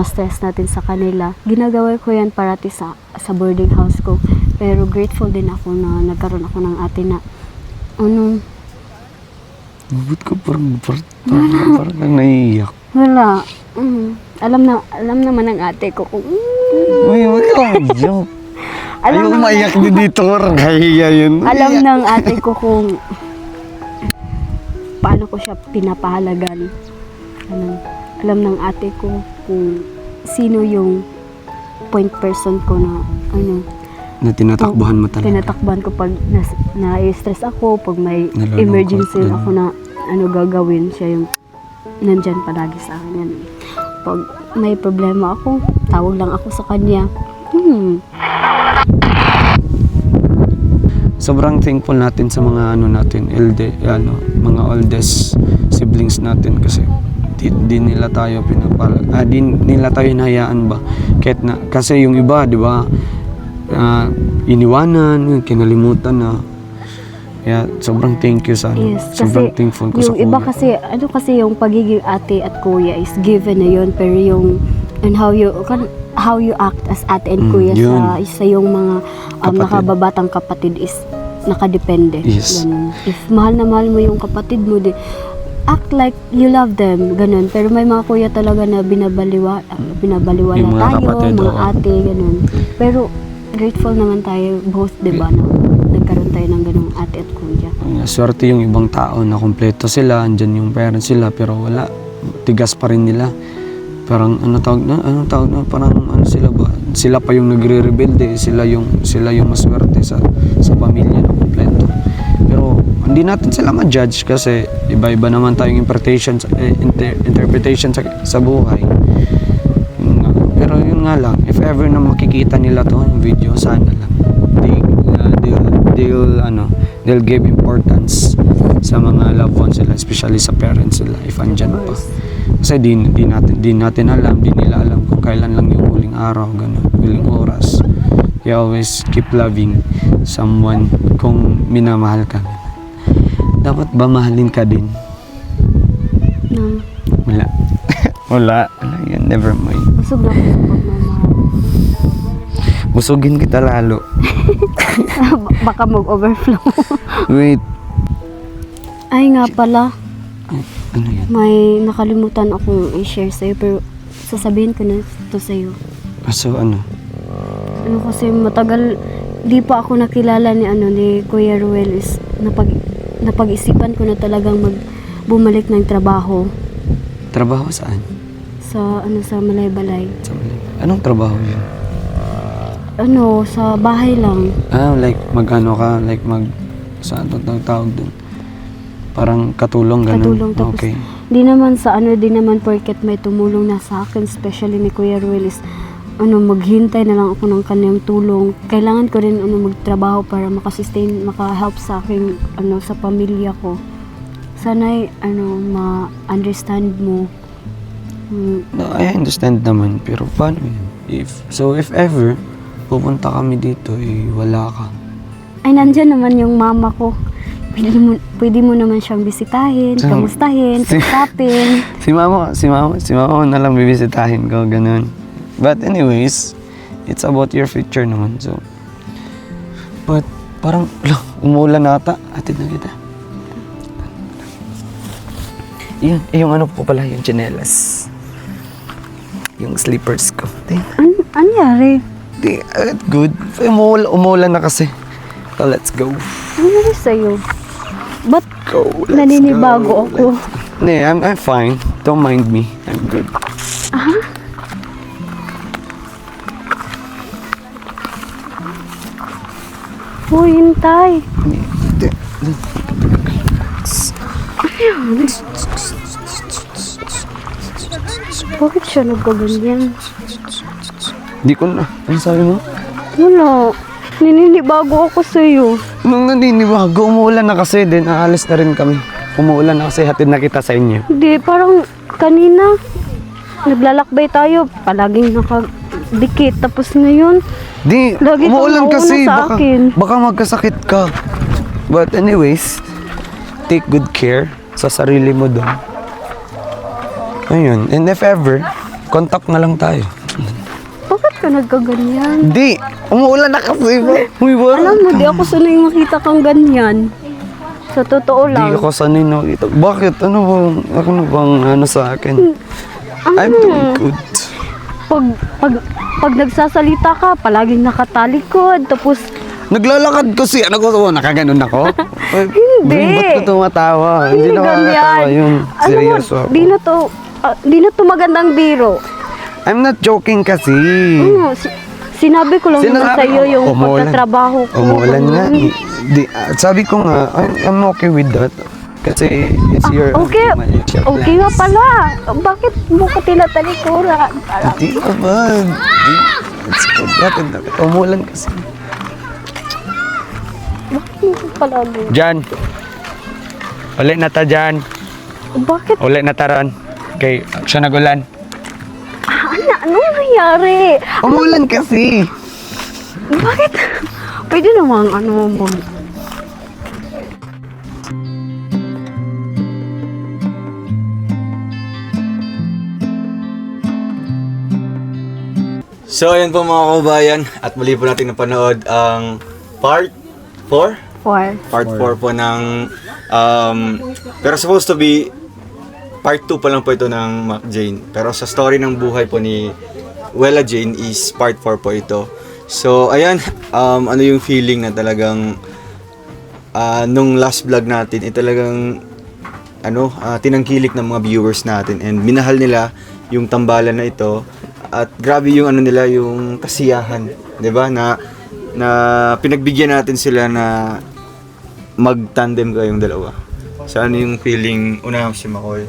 stress natin sa kanila. Ginagawa ko yan parati sa boarding house ko. Pero grateful din ako na nagkaroon ako ng ate na ano, Ba't ka parang kang naiiyak? wala. Alam naman ng ate ko kung Uy, wag kang iyak. alam Ayaw naman- maiyak din dito, parang kahiya yun. alam ng ate ko kung paano ko siya pinapahalagan. Alam ng ate ko kung sino yung point person ko na Na tinatakbuhan mo talaga. tinatakban ko pag na-stress ako, pag may Nalulungkot, emergency ganun. ako na gagawin, siya yung nandyan palagi sa akin. Yan. Pag may problema ako, tawag lang ako sa kanya. Sobrang thankful natin sa mga mga oldest siblings natin kasi di nila tayo di nila tayo hinahayaan ba kahit na kasi yung iba, di ba, iniwanan, kinalimutan na. Kaya sobrang thank you sa Yes, sobrang kasi thankful ko sa yung iba kuya. kasi yung pagiging ate at kuya is given na yun, pero yung and how you act as ate and kuya yun. sa yung mga Kapatid. nakababatang kapatid is nakadepende. Yes. Ganun. If mahal na mahal mo yung kapatid mo, act like you love them, ganun. Pero may mga kuya talaga na binabaliwala Yung mga tayo, kapatid, mga oo. ate, ganun. Pero grateful naman tayo both, di ba, na nagkaroon tayo ng ganung ate at kuya. Swerte yung ibang tao na kumpleto sila, andyan yung parents sila, pero wala, tigas pa rin nila. Parang anong tawag na, parang sila ba? Sila pa yung nagre-rebelde, sila yung maswerte sa pamilya na kumpleto. Pero hindi natin sila ma-judge kasi iba-iba naman tayong interpretation sa buhay. Pero yun nga lang, if ever na makikita nila to yung video, sana lang they'll give importance sa mga loved ones sila, especially sa parents sila if andyan pa. Kasi di natin alam, di nila alam kung kailan lang yung huling araw, ganun, huling oras. Kaya always keep loving someone kung minamahal ka. Dapat ba mahalin ka din? Na, Wala. Wala yan, never mind. busog na ako sa pagmamahal. Busugin kita lalo. Baka mag-overflow. Wait. Ay nga pala, Ano yan? may nakalimutan akong i-share sa'yo, pero sasabihin ko na ito sa'yo. So ano? Ano kasi matagal, di pa ako nakilala ni Kuya Ruel is napag-isipan ko na talagang bumalik ng trabaho Trabaho saan? sa Malaybalay. Sa anong trabaho yun? Sa bahay lang. Like saan ito tawag dun? Parang katulong, ganun? Katulong, tapos Okay. di naman porket may tumulong na sa akin, especially ni Kuya Ruel is maghintay na lang ako ng kanyang tulong. Kailangan ko rin magtrabaho para maka-help sa akin sa pamilya ko. Sana'y ma-understand mo. No, I understand naman, pero paano yun? If ever, pupunta kami dito, wala ka. Ay, nandyan naman yung mama ko. Pwede mo naman siyang bisitahin, kamustahin, kausapin. Si mama na lang bibisitahin ko, ganun. But anyways, it's about your future naman, so. But, parang, umuulan na ata. Atid na kita. Yan, yung ano po pala, yung tsinelas. Yung slippers ko. Anyari? Good. Umuulan na kasi. So, let's go. Anyari sa'yo? Ba't Go, let's naninibago ako? Nee, I'm fine. Don't mind me. I'm good. Hoy, hintay. Bakit siya nagkaganyan? Di ko na. Ano sabi mo? Wala. Naninibago ako sa'yo. Nung naninibago, umuulan na kasi. Then, aalis na rin kami. Umuulan na kasi, hatid na kita sa inyo. Hindi, parang kanina, naglalakbay tayo, palaging nakadikit. Tapos ngayon, Di, Lagi kang umuulan nauna kasi. sa akin. Baka magkasakit ka. But anyways, take good care sa sarili mo doon. Ayun. And if ever, contact na lang tayo. bakit ka nagkaganyan? Di, Umuulan na kasi ba? Uy, Alam mo, di ako sanay makita kang ganyan. Sa totoo lang. Di ako sanay nakita. Bakit? Ano bang, ako na bang ano sa akin? I'm doing good. Pag nagsasalita ka, palaging nakatalikod. Tapos, Naglalakad kasi, ano ko, nakaganon ako? Hindi. Ba't ka tumatawa? Hindi na makakatawa yun. Seryoso ako. di na to magandang biro. I'm not joking kasi. Sinabi ko lang naman sa iyo yung Umuulan. pagtatrabaho ko. Umuulan nga. Sabi ko nga, I'm okay with that. Kasi it's your... Okay, it's your okay nga plans. pala. Bakit mo ko tinatalikuran? Hindi naman. It's good. Bakit? Umuulan kasi. Bakit mo ko palagi? Jan. Uli na ta, Jan. Bakit? Uli na taran. Kay siya nagulan. Anong nangyari? Umuulan kasi. Bakit? Pwede namang ano mo. So ayan po mga kabayan, at muli po natin napanood ang part 4? Part 4 po ng, pero supposed to be, part 2 pa lang po ito ng Mac Jane. Pero sa story ng buhay po ni Wella Jane is part 4 po ito. So ayan, ano yung feeling na talagang, nung last vlog natin, talagang, tinangkilik ng mga viewers natin. And minahal nila yung tambalan na ito. At grabe yung ano nila, yung kasiyahan, 'di ba? Na pinagbigyan natin sila na mag-tandem kayong dalawa. So ano yung feeling una si Makoy?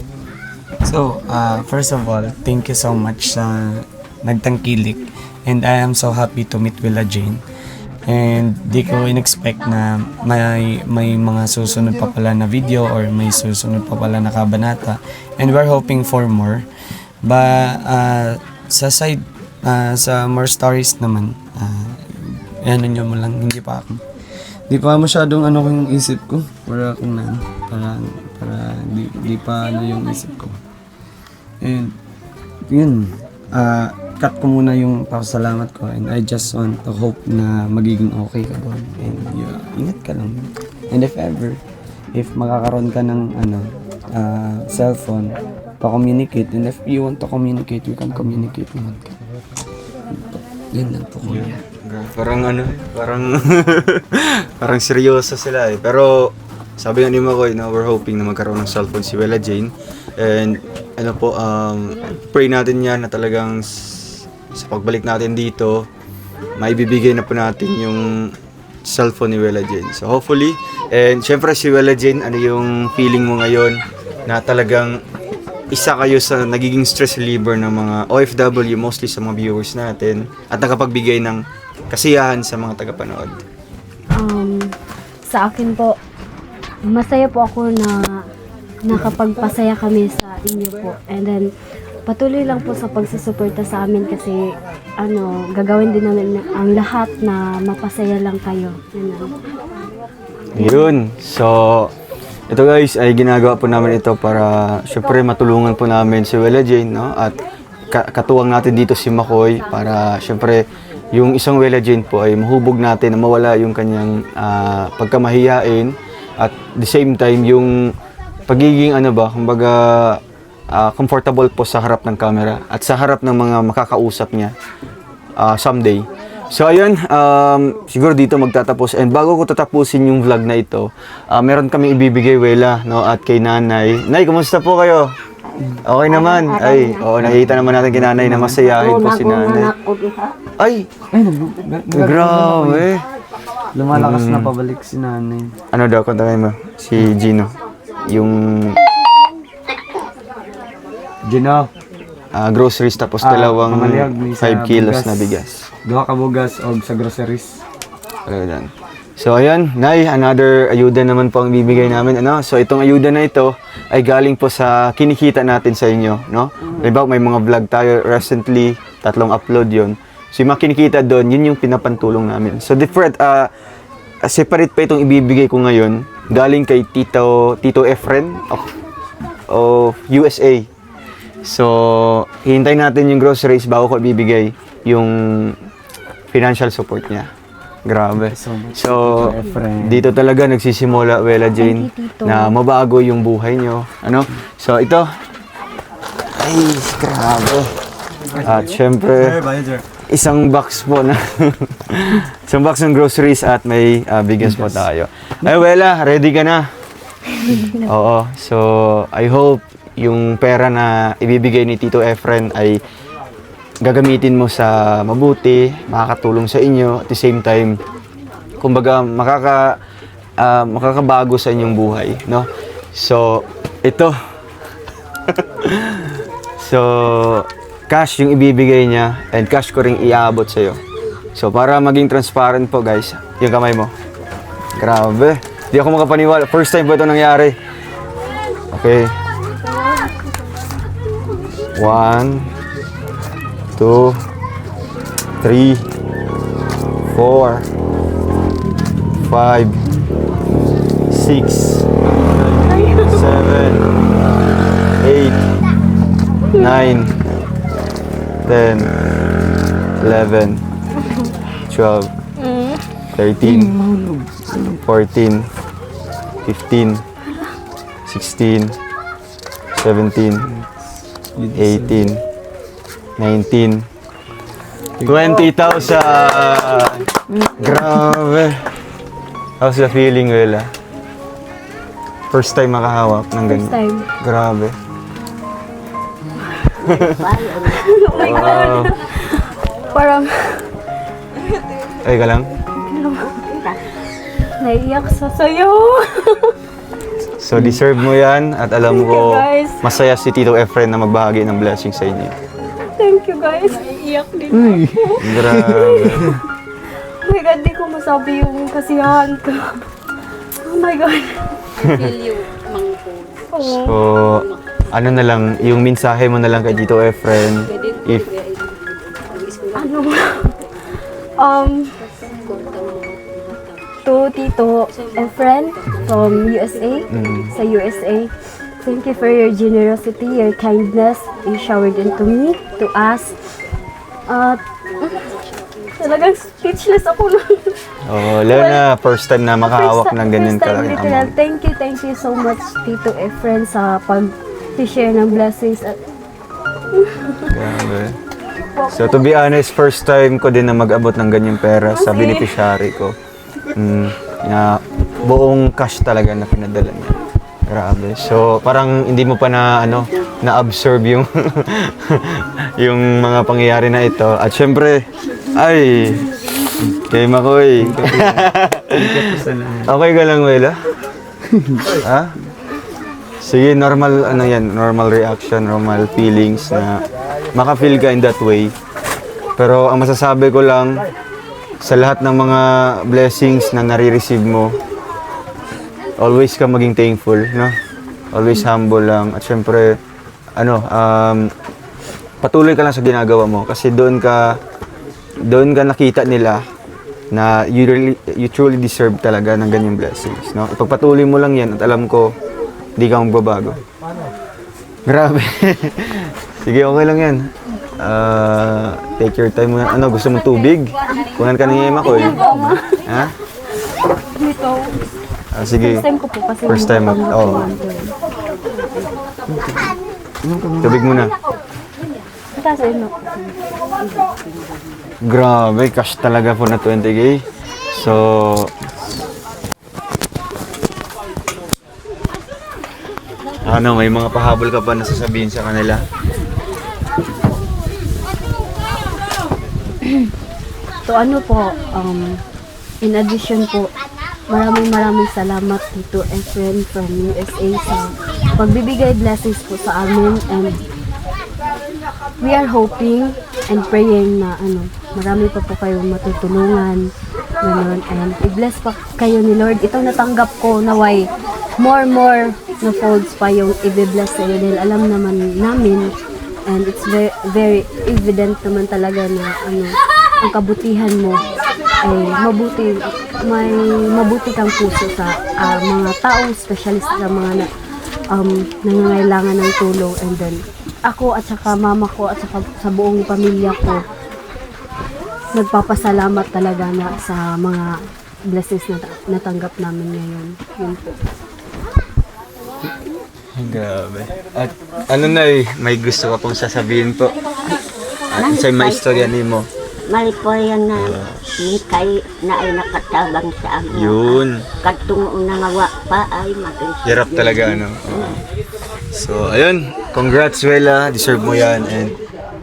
So, first of all, thank you so much sa nagtangkilik. And I am so happy to meet Wella Jane. And di ko in-expect na may mga susunod pa pala na video or may susunod pa pala na kabanata. And we're hoping for more. But sa side, sa more stories naman, ano nyo mo lang, hindi pa masyadong ano yung isip ko. Para akong para di pa ano yung isip ko. And yun, cut ko muna yung pasalamat ko, and I just want to hope na magiging okay ka doon. And ingat ka lang. And if makakaroon ka ng cellphone, pa-communicate, and if you want to communicate, we can communicate naman ka. Yun lang po, kuya. Parang parang seryoso sila eh. Pero sabi nga ni Makoy, we're hoping na magkaroon ng cellphone si Wella Jane. And pray natin yan na talagang sa pagbalik natin dito, maibibigay na po natin yung cellphone ni Wella Jane. So hopefully, and syempre si Wella Jane, ano yung feeling mo ngayon na talagang isa kayo sa nagiging stress reliever ng mga OFW, mostly sa mga viewers natin, at nakapagbigay ng kasiyahan sa mga tagapanood? Sa akin po, masaya po ako na nakapagpasaya kami sa inyo po. And then, patuloy lang po sa pagsusuporta sa amin kasi gagawin din namin ang lahat na mapasaya lang kayo. Yun. So, ito guys, ay ginagawa po namin ito para syempre matulungan po namin si Wella Jane, no? At katuwang natin dito si Makoy para syempre yung isang Wella Jane po ay mahubog natin na mawala yung kanyang pagkamahiyain, at the same time yung pagiging kumbaga comfortable po sa harap ng camera at sa harap ng mga makakausap niya someday. So ayun, siguro dito magtatapos, and bago ko tatapusin yung vlog na ito, meron kaming ibibigay, Wella, no, at kay Nanay. Nay, kumusta po kayo? Okay naman. Ay, nakikita naman natin kay Nanay na masayahin po si Nanay. Ay, grabe. Lumalakas na pabalik si nanay. Ano daw, kontakin mo? Si Gino. Yung Gino, groceries, tapos dalawang mamaliyag, may 5 sa kilos bugas. na bigas. 2 ka bugas og sa groceries. Ayan. So ayan, Nay, another ayuda naman po ang bibigay namin, So itong ayuda na ito ay galing po sa kinikita natin sa inyo, no? Diba, may mga vlog tayo recently, 3 upload 'yon. So yung mga kinikita doon, yun yung pinapantulong namin. So different, separate pa itong ibibigay ko ngayon, galing kay Tito Efren of USA. So, hihintayin natin yung groceries bago ko ibibigay yung financial support niya. Grabe. So, dito talaga nagsisimula, Wela Jane, Thank you, Tito. na mabago yung buhay nyo. Ano? So, ito. Ay, grabe. At syempre, isang box po na isang box ng groceries at may bigas po tayo. Ay, Wela, ready ka na? Oo. So, I hope yung pera na ibibigay ni Tito Efren ay gagamitin mo sa mabuti, makakatulong sa inyo, at the same time, kumbaga, makakabago sa inyong buhay, no? So, ito. So, cash yung ibibigay niya, and cash ko ring iabot sa'yo. So, para maging transparent po, guys, yung kamay mo. Grabe. Di ako makapaniwala. First time po ito nangyari. Okay. 1, 2, 3, 4, 5, 6, 7, 8, 9, 10, 11, 12, 13, 14, 15, 16, 17, 18, 19, 20,000! Grabe! How's the feeling, Wela? First time makahawak ng ganyan. First time. Grabe. Oh my God. Parang Ay ka lang? naiiyak sa sayo. So, deserve mo yan at alam ko Thank you, guys. masaya si Tito Efren na magbahagi ng blessing sa inyo. Thank you guys. Naiiyak din ako. Grabe. Oh my God, di ko masabi yung kasiyahan ko. Oh my God. So, ano na lang, yung mensahe mo na lang kay Tito Efren, if Ano ba? To Tito Efren from USA, sa USA. Thank you for your generosity, your kindness you showered into me, to us. Talagang speechless ako nun. oh, lalo na first time na makahawak ng ganyan First time, talaga literal. amount. Thank you so much, Tito Efren, sa pag-share ng blessings. At Grabe. So, to be honest, first time ko din na mag-abot ng ganyang pera sa beneficiary ko. Na buong cash talaga na pinadala niya. Grabe. So, parang hindi mo pa na-absorb yung yung mga pangyayari na ito. At syempre, ay, kay Makoy. Okay ka lang, Wela? Ha? Sige, normal, normal reaction, normal feelings na maka-feel ka in that way. Pero ang masasabi ko lang, sa lahat ng mga blessings na nare-receive mo, always ka maging thankful, no? Always humble lang. At syempre, patuloy ka lang sa ginagawa mo. Kasi doon ka nakita nila na you truly deserve talaga ng ganyang blessings, no? Ipagpatuloy mo lang yan at alam ko, hindi ka magbabago. Grabe. Sige, okay lang yan. Take your time muna. Ano, gusto mong tubig? Kunan ka ng Makoy. Ha? Dito, Sige. first time ko po kasi. First time mo. Oo. Tubig muna. Kasi no. Grabe, cash talaga po na 20K. So, may mga pahabol ka pa na sasabihin sa kanila? So in addition po, maraming salamat Tito Efren from USA sa pagbibigay blessings po sa amin, and we are hoping and praying na marami pa po kayong matutulungan, ganun, and i-bless pa kayo ni Lord. Itong natanggap ko, naway more na folds pa yung i-bless sa iyo, dahil alam naman namin, and it's very, very evident naman talaga na ang kabutihan mo ay may mabuti kang puso sa mga taong specialist sa mga nangangailangan ng tulong. And then ako at saka mama ko at saka sa buong pamilya ko, nagpapasalamat talaga na sa mga blessings na natanggap namin ngayon. Yun po. Grabe. At ano na may gusto ka pong sasabihin po? At sa may istorya ni mo. Mali po yan na ni kay na ay nakatabang sa amo. Yun. Katungo na ngawa pa ay mag-isip. Hirap talaga, ano? So, ayun. Congrats, Wela. Deserve mo yan. And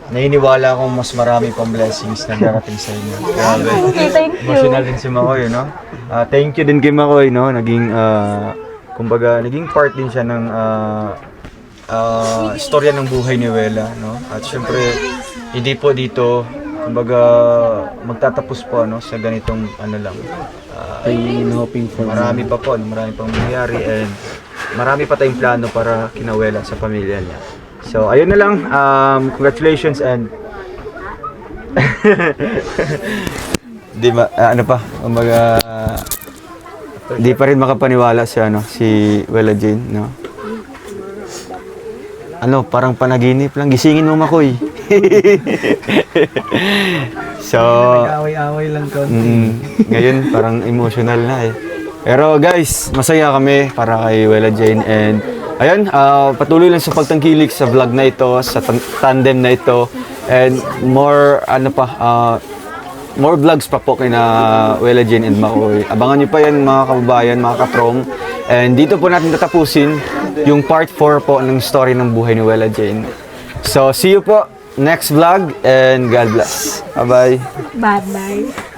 nainiwala akong mas marami pang blessings na darating sa inyo. Grabe. Thank you. Emotional din si Makoy, no? Thank you din kay Makoy, no? Naging, kumbaga, naging part din siya ng storya ng buhay ni Wela, no? At syempre, hindi po dito, kumbaga, magtatapos po, no? Sa ganitong, ano lang. Hoping for Marami pa po, marami pang mangyayari and marami pa tayong plano para kinawela sa pamilya niya. So, ayun na lang. Congratulations and di ma ano pa, kumbaga di pa rin makapaniwala si si Wela Jane, no? Ano, parang panaginip lang. Gisingin mo, Makoy. So, away-away lang ko. ngayon parang emotional na eh. Pero guys, masaya kami para kay Wela Jane and ayun, patuloy lang sa pagtangkilik sa vlog na ito, sa tandem na ito and more more vlogs pa po kay na Wela Jane and Makoy. Abangan niyo pa yan mga kababayan, mga katrong. And dito po natin tatapusin yung part 4 po ng story ng buhay ni Wela Jane. So, see you po next vlog and God bless. Bye-bye. Bye-bye.